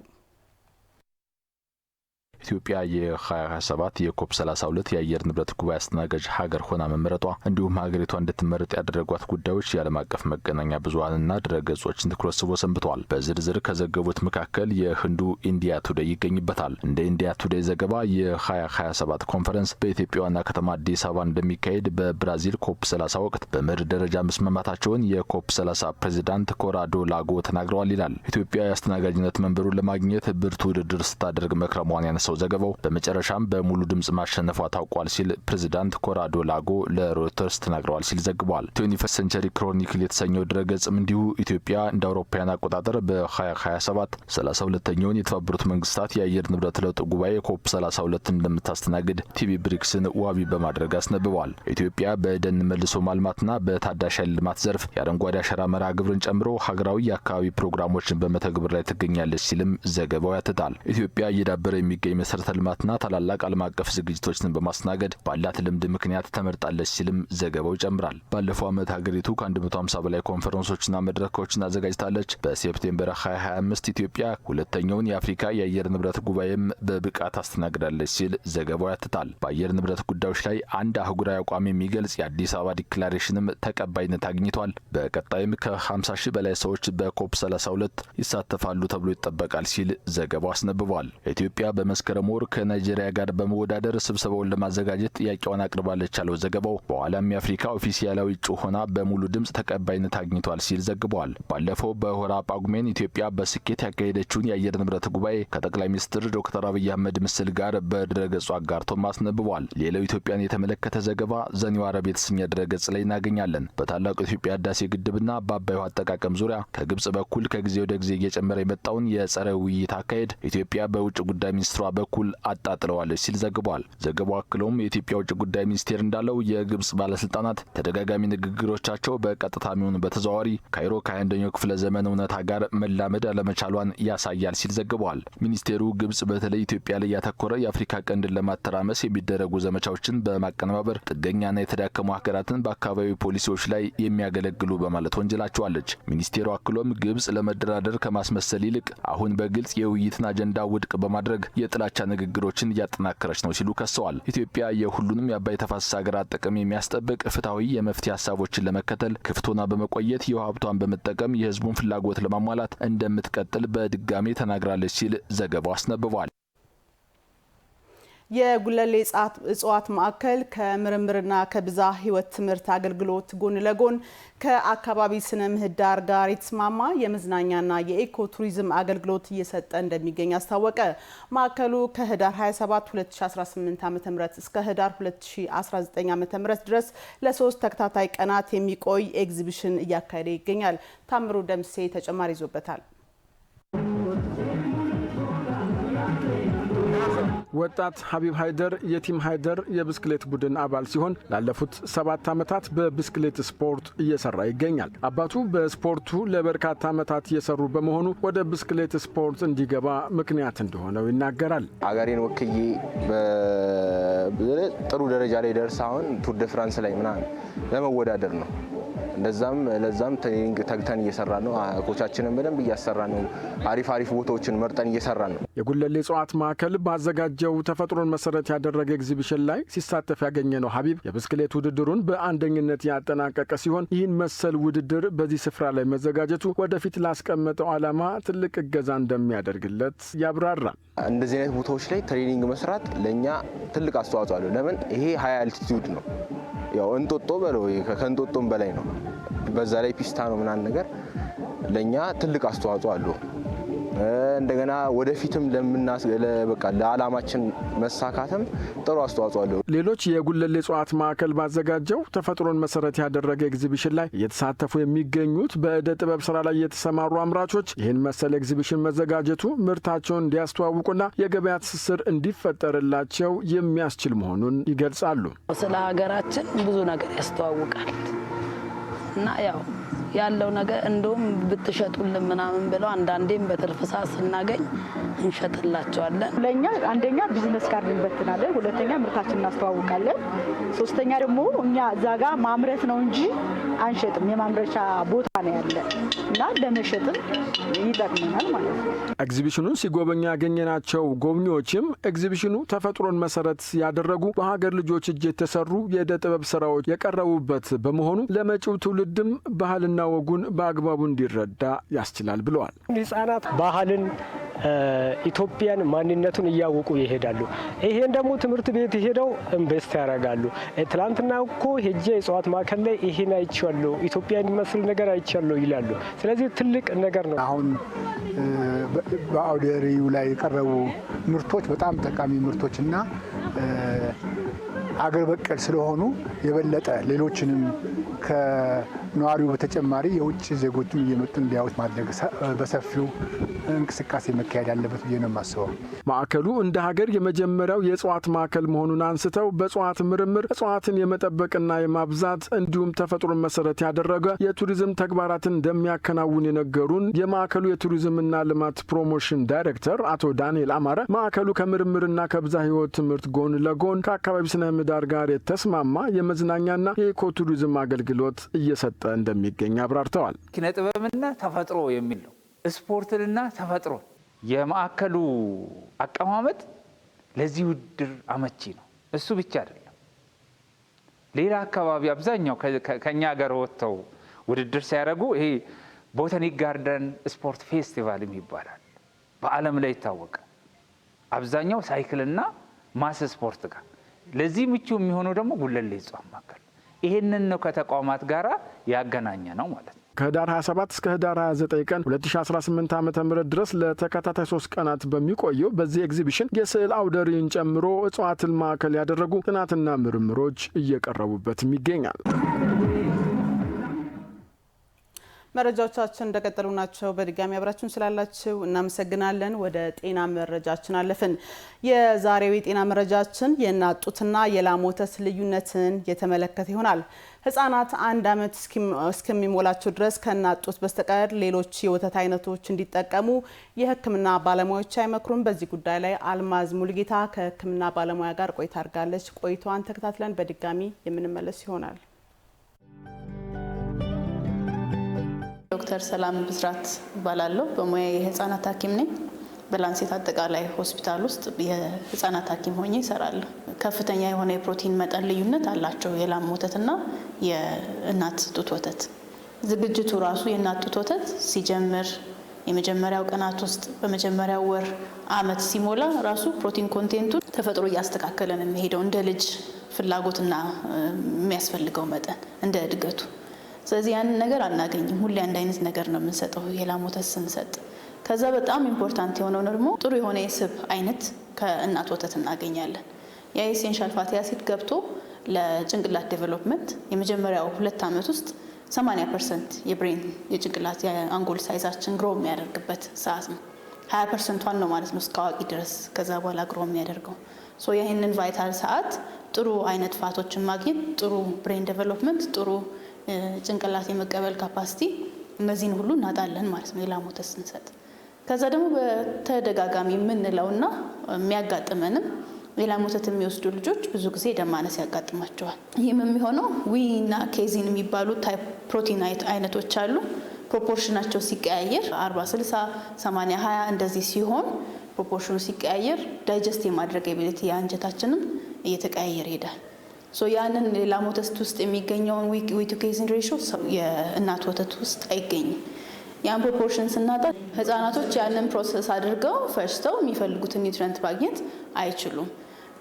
ኢትዮጵያ የ2027 የኮፕ 32 የአየር ንብረት ጉባኤ አስተናጋጅ ሀገር ሆና መመረጧ እንዲሁም ሀገሪቷ እንድትመረጥ ያደረጓት ጉዳዮች የዓለም አቀፍ መገናኛ ብዙሃንና ድረገጾችን ትኩረት ስቦ ሰንብተዋል። በዝርዝር ከዘገቡት መካከል የህንዱ ኢንዲያ ቱዴይ ይገኝበታል። እንደ ኢንዲያ ቱዴይ ዘገባ የ2027 ኮንፈረንስ በኢትዮጵያ ዋና ከተማ አዲስ አበባ እንደሚካሄድ በብራዚል ኮፕ 30 ወቅት በመርህ ደረጃ መስማማታቸውን የኮፕ 30 ፕሬዚዳንት ኮራዶ ላጎ ተናግረዋል ይላል። ኢትዮጵያ የአስተናጋጅነት መንበሩን ለማግኘት ብርቱ ውድድር ስታደርግ መክረሟን ያነሳው ዘገባው በመጨረሻም በሙሉ ድምጽ ማሸነፏ ታውቋል ሲል ፕሬዚዳንት ኮራዶ ላጎ ለሮይተርስ ተናግረዋል ሲል ዘግቧል። 21 ሴንቸሪ ክሮኒክል የተሰኘው ድረገጽም እንዲሁ ኢትዮጵያ እንደ አውሮፓውያን አቆጣጠር በ2027 32ኛውን የተባበሩት መንግስታት የአየር ንብረት ለውጥ ጉባኤ ኮፕ 32 እንደምታስተናግድ ቲቪ ብሪክስን ዋቢ በማድረግ አስነብበዋል። ኢትዮጵያ በደን መልሶ ማልማትና በታዳሽ ኃይል ልማት ዘርፍ የአረንጓዴ አሻራ መርሃ ግብርን ጨምሮ ሀገራዊ የአካባቢ ፕሮግራሞችን በመተግበር ላይ ትገኛለች ሲልም ዘገባው ያትታል። ኢትዮጵያ እየዳበረ የሚገኝ መሰረተ ልማትና ታላላቅ ዓለም አቀፍ ዝግጅቶችን በማስተናገድ ባላት ልምድ ምክንያት ተመርጣለች ሲልም ዘገባው ይጨምራል። ባለፈው ዓመት ሀገሪቱ ከ150 በላይ ኮንፈረንሶችና መድረኮችን አዘጋጅታለች። በሴፕቴምበር 2025 ኢትዮጵያ ሁለተኛውን የአፍሪካ የአየር ንብረት ጉባኤም በብቃት አስተናግዳለች ሲል ዘገባው ያትታል። በአየር ንብረት ጉዳዮች ላይ አንድ አህጉራዊ አቋም የሚገልጽ የአዲስ አበባ ዲክላሬሽንም ተቀባይነት አግኝቷል። በቀጣይም ከ50 ሺህ በላይ ሰዎች በኮፕ 32 ይሳተፋሉ ተብሎ ይጠበቃል ሲል ዘገባው አስነብቧል። ኢትዮጵያ በመስከረም ወር ከናይጄሪያ ጋር በመወዳደር ስብሰባውን ለማዘጋጀት ጥያቄዋን አቅርባለች ያለው ዘገባው በኋላም የአፍሪካ ኦፊሲያላዊ እጩ ሆና በሙሉ ድምጽ ተቀባይነት አግኝቷል ሲል ዘግቧል። ባለፈው በወራ ጳጉሜን ኢትዮጵያ በስኬት ያካሄደችውን የአየር ንብረት ጉባኤ ከጠቅላይ ሚኒስትር ዶክተር አብይ አህመድ ምስል ጋር በድረገጹ አጋርቶ አስነብቧል። ሌላው ኢትዮጵያን የተመለከተ ዘገባ ዘኒው አረብ የተሰኘ ድረገጽ ላይ እናገኛለን። በታላቁ የኢትዮጵያ ህዳሴ ግድብና በአባይ ውሃ አጠቃቀም ዙሪያ ከግብጽ በኩል ከጊዜ ወደ ጊዜ እየጨመረ የመጣውን የጸረ ውይይት አካሄድ ኢትዮጵያ በውጭ ጉዳይ ሚኒስትሯ በኩል አጣጥለዋለች ሲል ዘግቧል። ዘገባው አክሎም የኢትዮጵያ ውጭ ጉዳይ ሚኒስቴር እንዳለው የግብጽ ባለስልጣናት ተደጋጋሚ ንግግሮቻቸው በቀጥታ የሚሆኑ በተዘዋዋሪ ካይሮ ከ21ኛው ክፍለ ዘመን እውነታ ጋር መላመድ አለመቻሏን ያሳያል ሲል ዘግቧል። ሚኒስቴሩ ግብጽ በተለይ ኢትዮጵያ ላይ ያተኮረ የአፍሪካ ቀንድን ለማተራመስ የሚደረጉ ዘመቻዎችን በማቀነባበር ጥገኛና የተዳከሙ ሀገራትን በአካባቢ ፖሊሲዎች ላይ የሚያገለግሉ በማለት ወንጀላቸዋለች። ሚኒስቴሩ አክሎም ግብጽ ለመደራደር ከማስመሰል ይልቅ አሁን በግልጽ የውይይትን አጀንዳ ውድቅ በማድረግ የጥላቻ ንግግሮችን እያጠናከረች ነው ሲሉ ከሰዋል። ኢትዮጵያ የሁሉንም የአባይ ተፋሰስ ሀገራት ጥቅም የሚያስጠብቅ ፍትሐዊ የመፍትሄ ሀሳቦችን ለመከተል ክፍት ሆና በመቆየት የውሃ ሀብቷን በመጠቀም የህዝቡን ፍላጎት ለማሟላት እንደምትቀጥል በድጋሜ ተናግራለች ሲል ዘገባው አስነብቧል። የጉለሌ እጽዋት ማዕከል ከምርምርና ከብዝሃ ህይወት ትምህርት አገልግሎት ጎን ለጎን ከአካባቢ ስነ ምህዳር ጋር የተስማማ የመዝናኛና የኢኮ ቱሪዝም አገልግሎት እየሰጠ እንደሚገኝ አስታወቀ። ማዕከሉ ከህዳር 27 2018 ዓ.ም እስከ ህዳር 2019 ዓ.ም ድረስ ለ3 ተከታታይ ቀናት የሚቆይ ኤግዚቢሽን እያካሄደ ይገኛል። ታምሩ ደምሴ ተጨማሪ ይዞበታል። ወጣት ሀቢብ ሃይደር የቲም ሃይደር የብስክሌት ቡድን አባል ሲሆን ላለፉት 7 ዓመታት በብስክሌት ስፖርት እየሰራ ይገኛል። አባቱ በስፖርቱ ለበርካታ ዓመታት እየሰሩ በመሆኑ ወደ ብስክሌት ስፖርት እንዲገባ ምክንያት እንደሆነው ይናገራል። አገሬን ወክዬ ጥሩ ደረጃ ላይ ደርስ አሁን ቱር ደ ፍራንስ ላይ ምናምን ለመወዳደር ነው። ለዛም ትሬኒንግ ተግተን እየሰራ ነው። ኮቻችንን በደንብ እያሰራ ነው። አሪፍ ቦታዎችን መርጠን እየሰራ ነው። የጉለሌ እጽዋት ማዕከል ባዘጋጀው ተፈጥሮን መሰረት ያደረገ ኤግዚቢሽን ላይ ሲሳተፍ ያገኘ ነው ሀቢብ የብስክሌት ውድድሩን በአንደኝነት ያጠናቀቀ ሲሆን ይህን መሰል ውድድር በዚህ ስፍራ ላይ መዘጋጀቱ ወደፊት ላስቀመጠው ዓላማ ትልቅ እገዛ እንደሚያደርግለት ያብራራል። እንደዚህ አይነት ቦታዎች ላይ ትሬኒንግ መስራት ለኛ ትልቅ አስተዋጽኦ አለው። ለምን ይሄ ሃይ አልቲቲዩድ ነው። ያው እንጦጦ በለው ከእንጦጦም በላይ ነው። በዛ ላይ ፒስታ ነው ምናምን ነገር ለኛ ትልቅ አስተዋጽኦ አለው። እንደገና ወደፊትም ለዓላማችን መሳካትም ጥሩ አስተዋጽኦ አለው። ሌሎች የጉለሌ እጽዋት ማዕከል ባዘጋጀው ተፈጥሮን መሰረት ያደረገ ኤግዚቢሽን ላይ እየተሳተፉ የሚገኙት በእደ ጥበብ ስራ ላይ የተሰማሩ አምራቾች ይህን መሰል ኤግዚቢሽን መዘጋጀቱ ምርታቸውን እንዲያስተዋውቁና የገበያ ትስስር እንዲፈጠርላቸው የሚያስችል መሆኑን ይገልጻሉ። ስለ ሀገራችን ብዙ ነገር ያስተዋውቃል እና ያለው ነገር እንደውም ብትሸጡልን ምናምን ብለው አንዳንዴም በትርፍ ሰዓት ስናገኝ እንሸጥላቸዋለን። ለኛ አንደኛ ቢዝነስ ካርድ እንበትናለን፣ ሁለተኛ ምርታችን እናስተዋውቃለን፣ ሶስተኛ ደግሞ እኛ እዛ ጋር ማምረት ነው እንጂ አንሸጥም። የማምረቻ ቦታ ነው ያለ እና ለመሸጥም ይጠቅመናል ማለት ነው። ኤግዚቢሽኑን ሲጎበኙ ያገኘናቸው ጎብኚዎችም ኤግዚቢሽኑ ተፈጥሮን መሰረት ያደረጉ በሀገር ልጆች እጅ የተሰሩ የእደ ጥበብ ስራዎች የቀረቡበት በመሆኑ ለመጪው ትውልድም ባህልና ወጉን በአግባቡ እንዲረዳ ያስችላል ብለዋል። ህጻናት ባህልን ኢትዮጵያን ማንነቱን እያወቁ ይሄዳሉ። ይሄን ደግሞ ትምህርት ቤት ሄደው ኢንቨስት ያደርጋሉ። ትላንትና እኮ ሄጄ እጽዋት ማዕከል ላይ ይሄን አይቻለሁ፣ ኢትዮጵያን የሚመስል ነገር አይቻለሁ ይላሉ። ስለዚህ ትልቅ ነገር ነው። አሁን በአውደ ርዕዩ ላይ የቀረቡ ምርቶች በጣም ጠቃሚ ምርቶችና አገር በቀል ስለሆኑ የበለጠ ሌሎችንም ከነዋሪው በተጨማሪ የውጭ ዜጎችም እየመጡ እንዲያዩት ማድረግ በሰፊው እንቅስቃሴ መካሄድ ያለበት ብዬ ነው የማስበው። ማዕከሉ እንደ ሀገር የመጀመሪያው የእጽዋት ማዕከል መሆኑን አንስተው በእጽዋት ምርምር እጽዋትን የመጠበቅና የማብዛት እንዲሁም ተፈጥሮን መሰረት ያደረገ የቱሪዝም ተግባራትን እንደሚያከናውን የነገሩን የማዕከሉ የቱሪዝምና ልማት ፕሮሞሽን ዳይሬክተር አቶ ዳንኤል አማረ ማዕከሉ ከምርምርና ከብዝሃ ሕይወት ትምህርት ጎን ለጎን ከአካባቢ ስነ ምህዳር ጋር የተስማማ የመዝናኛና የኢኮቱሪዝም አገልግሎት እየሰጠ እንደሚገኝ አብራርተዋል። ኪነ ጥበብና ተፈጥሮ የሚል ነው። ስፖርትና ተፈጥሮ የማዕከሉ አቀማመጥ ለዚህ ውድድር አመቺ ነው። እሱ ብቻ አይደለም። ሌላ አካባቢ አብዛኛው ከኛ ሀገር ወጥተው ውድድር ሲያደርጉ ይሄ ቦታኒክ ጋርደን ስፖርት ፌስቲቫል ይባላል። በዓለም ላይ ይታወቃል። አብዛኛው ሳይክልና ማስ ስፖርት ጋር ለዚህ ምቹ የሚሆነው ደግሞ ጉለሌ እጽዋት ማዕከል ይሄንን ነው ከተቋማት ጋራ ያገናኘ ነው ማለት ነው። ከህዳር 27 እስከ ህዳር 29 ቀን 2018 ዓ.ም ድረስ ለተከታታይ 3 ቀናት በሚቆየው በዚህ ኤግዚቢሽን የስዕል አውደ ርዕይን ጨምሮ እጽዋትን ማዕከል ያደረጉ ጥናትና ምርምሮች እየቀረቡበትም ይገኛል። መረጃዎቻችን እንደቀጠሉ ናቸው። በድጋሚ አብራችሁን ስላላችሁ እናመሰግናለን። ወደ ጤና መረጃችን አለፍን። የዛሬው የጤና መረጃችን የእናት ጡትና የላም ወተት ልዩነትን የተመለከተ ይሆናል። ህጻናት 1 ዓመት እስከሚሞላቸው ድረስ ከእናት ጡት በስተቀር ሌሎች የወተት አይነቶች እንዲጠቀሙ የሕክምና ባለሙያዎች አይመክሩም። በዚህ ጉዳይ ላይ አልማዝ ሙልጌታ ከሕክምና ባለሙያ ጋር ቆይታ አድርጋለች። ቆይታዋን ተከታትለን በድጋሚ የምንመለስ ይሆናል። ዶክተር ሰላም ብስራት እባላለሁ። በሙያ የህፃናት ሐኪም ነኝ። በላንሴት አጠቃላይ ሆስፒታል ውስጥ የህፃናት ሐኪም ሆኜ እሰራለሁ። ከፍተኛ የሆነ የፕሮቲን መጠን ልዩነት አላቸው የላም ወተትና የእናት ጡት ወተት። ዝግጅቱ ራሱ የእናት ጡት ወተት ሲጀምር የመጀመሪያው ቀናት ውስጥ በመጀመሪያው ወር አመት ሲሞላ ራሱ ፕሮቲን ኮንቴንቱን ተፈጥሮ እያስተካከለ ነው የሚሄደው እንደ ልጅ ፍላጎትና የሚያስፈልገው መጠን እንደ እድገቱ። ስለዚህ ያንን ነገር አናገኝም። ሁሌ አንድ አይነት ነገር ነው የምንሰጠው የላም ወተት ስንሰጥ። ከዛ በጣም ኢምፖርታንት የሆነው ደግሞ ጥሩ የሆነ የስብ አይነት ከእናት ወተት እናገኛለን። ያ ኤሴንሻል ፋቲ አሲድ ገብቶ ለጭንቅላት ዴቨሎፕመንት የመጀመሪያው 2 ዓመት ውስጥ 80% የብሬን የጭንቅላት የአንጎል ሳይዛችን ግሮ የሚያደርግበት ሰዓት ነው። 20%ን ነው ማለት ነው እስከ አዋቂ ድረስ ከዛ በኋላ ግሮ የሚያደርገው። ሶ ይህንን ቫይታል ሰዓት ጥሩ አይነት ፋቶችን ማግኘት፣ ጥሩ ብሬን ዴቨሎፕመንት፣ ጥሩ ጭንቅላት የመቀበል ካፓሲቲ እነዚህን ሁሉ እናጣለን ማለት ነው የላም ወተት ስንሰጥ። ከዛ ደግሞ በተደጋጋሚ የምንለውና የሚያጋጥመንም የላም ወተት የሚወስዱ ልጆች ብዙ ጊዜ ደም ማነስ ያጋጥማቸዋል። ይህም የሚሆነው ዊ እና ኬዚን የሚባሉ ታይፕ ፕሮቲን አይነቶች አሉ። ፕሮፖርሽናቸው ሲቀያየር 40-60 80-20 እንደዚህ ሲሆን ፕሮፖርሽኑ ሲቀያየር ዳይጀስት የማድረግ ኤቢሊቲ የአንጀታችንም እየተቀያየር ይሄዳል። ሶ ያንን የላም ወተት ውስጥ የሚገኘውን ዊ ቱ ኬዚን ሬሾ የእናት ወተት ውስጥ አይገኝም። ያን ፕሮፖርሽን ስናጣ ህፃናቶች ያንን ፕሮሰስ አድርገው ፈጭተው የሚፈልጉትን ኒውትሪየንት ማግኘት አይችሉም።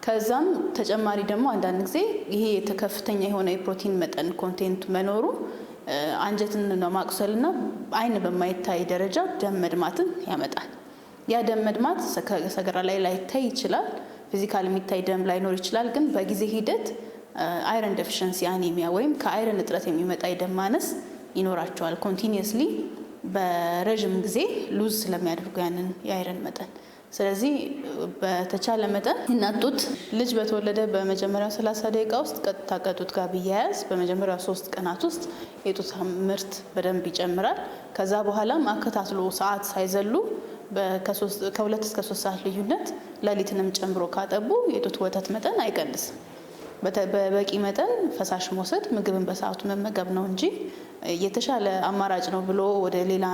ከዛም ተጨማሪ ደግሞ አንዳንድ ጊዜ ይሄ ከፍተኛ የሆነ የፕሮቲን መጠን ኮንቴንት መኖሩ አንጀትን ማቁሰልና አይን በማይታይ ደረጃ ደም መድማትን ያመጣል። ያ ደም መድማት ሰገራ ላይ ላይታይ ይችላል። ፊዚካል የሚታይ ደም ላይኖር ይችላል። ግን በጊዜ ሂደት አይረን ዴፊሽንሲ አኒሚያ ወይም ከአይረን እጥረት የሚመጣ የደም ማነስ ይኖራቸዋል። ኮንቲኒየስሊ በረዥም ጊዜ ሉዝ ስለሚያደርጉ ያንን የአይረን መጠን። ስለዚህ በተቻለ መጠን የእናት ጡት ልጅ በተወለደ በመጀመሪያው 30 ደቂቃ ውስጥ ቀጥታ ከጡት ጋር ቢያያዝ በመጀመሪያው 3 ቀናት ውስጥ የጡት ምርት በደንብ ይጨምራል። ከዛ በኋላም አከታትሎ ሰዓት ሳይዘሉ ከ2 እስከ 3 ሰዓት ልዩነት ሌሊትንም ጨምሮ ካጠቡ የጡት ወተት መጠን አይቀንስም። በበቂ መጠን ፈሳሽ መውሰድ፣ ምግብን በሰዓቱ መመገብ ነው እንጂ የተሻለ አማራጭ ነው ብሎ ወደ ሌላ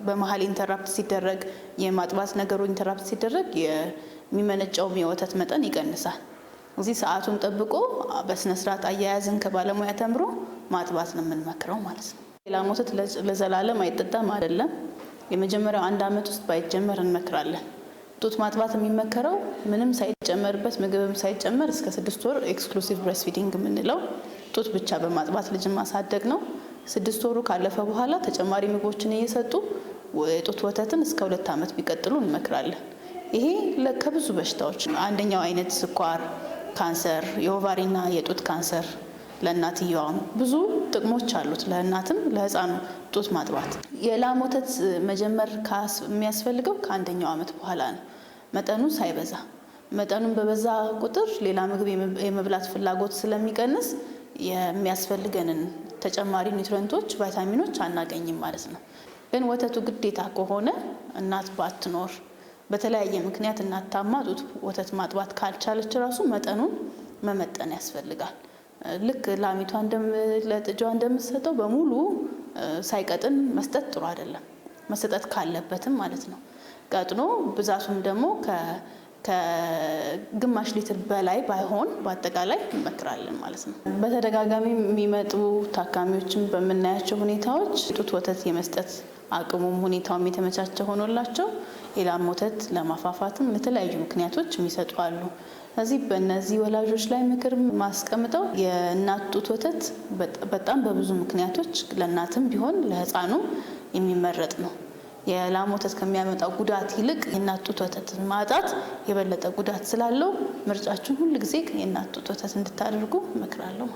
በመሀል ኢንተራፕት ሲደረግ የማጥባት ነገሩ ኢንተራፕት ሲደረግ የሚመነጨውም የወተት መጠን ይቀንሳል። እዚህ ሰዓቱን ጠብቆ በስነ ስርዓት አያያዝን ከባለሙያ ተምሮ ማጥባት ነው የምንመክረው ማለት ነው። የላም ወተት ለዘላለም አይጠጣም አይደለም። የመጀመሪያው 1 ዓመት ውስጥ ባይጀመር እንመክራለን። ጡት ማጥባት የሚመከረው ምንም ሳይጨመርበት ምግብም ሳይጨመር እስከ 6 ወር ኤክስክሉሲቭ ብሬስት ፊዲንግ የምንለው ጡት ብቻ በማጥባት ልጅ ማሳደግ ነው። 6 ወሩ ካለፈ በኋላ ተጨማሪ ምግቦችን እየሰጡ የጡት ወተትን እስከ 2 ዓመት ቢቀጥሉ እንመክራለን። ይሄ ከብዙ በሽታዎች አንደኛው አይነት ስኳር፣ ካንሰር፣ የኦቫሪና የጡት ካንሰር ለእናትየዋም ብዙ ጥቅሞች አሉት። ለእናትም ለህፃኑ ጡት ማጥባት። የላም ወተት መጀመር የሚያስፈልገው ከአንደኛው ዓመት በኋላ ነው። መጠኑ ሳይበዛ፣ መጠኑን በበዛ ቁጥር ሌላ ምግብ የመብላት ፍላጎት ስለሚቀንስ የሚያስፈልገንን ተጨማሪ ኒውትሪየንቶች፣ ቫይታሚኖች አናገኝም ማለት ነው። ግን ወተቱ ግዴታ ከሆነ እናት ባትኖር በተለያየ ምክንያት እናት ታማ ጡት ወተት ማጥባት ካልቻለች ራሱ መጠኑን መመጠን ያስፈልጋል። ልክ ላሚቷ ለጥጃዋ እንደምትሰጠው በሙሉ ሳይቀጥን መስጠት ጥሩ አይደለም። መሰጠት ካለበትም ማለት ነው። ቀጥኖ ብዛቱም ደግሞ ከግማሽ ሊትር በላይ ባይሆን በአጠቃላይ እንመክራለን ማለት ነው። በተደጋጋሚ የሚመጡ ታካሚዎችን በምናያቸው ሁኔታዎች ጡት ወተት የመስጠት አቅሙም ሁኔታውም የተመቻቸ ሆኖላቸው የላም ወተት ለማፋፋትም ለተለያዩ ምክንያቶች የሚሰጡ አሉ። ስለዚህ በእነዚህ ወላጆች ላይ ምክር ማስቀምጠው የእናት ጡት ወተት በጣም በብዙ ምክንያቶች ለእናትም ቢሆን ለህፃኑም የሚመረጥ ነው። የላም ወተት ከሚያመጣው ጉዳት ይልቅ የእናት ጡት ወተት ማጣት የበለጠ ጉዳት ስላለው ምርጫችሁን ሁል ጊዜ የእናት ጡት ወተት እንድታደርጉ እመክራለሁ።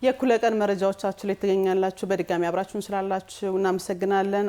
የእኩለ ቀን መረጃዎቻችሁ ላይ ትገኛላችሁ። በድጋሚ አብራችሁን ስላላችሁ እናመሰግናለን።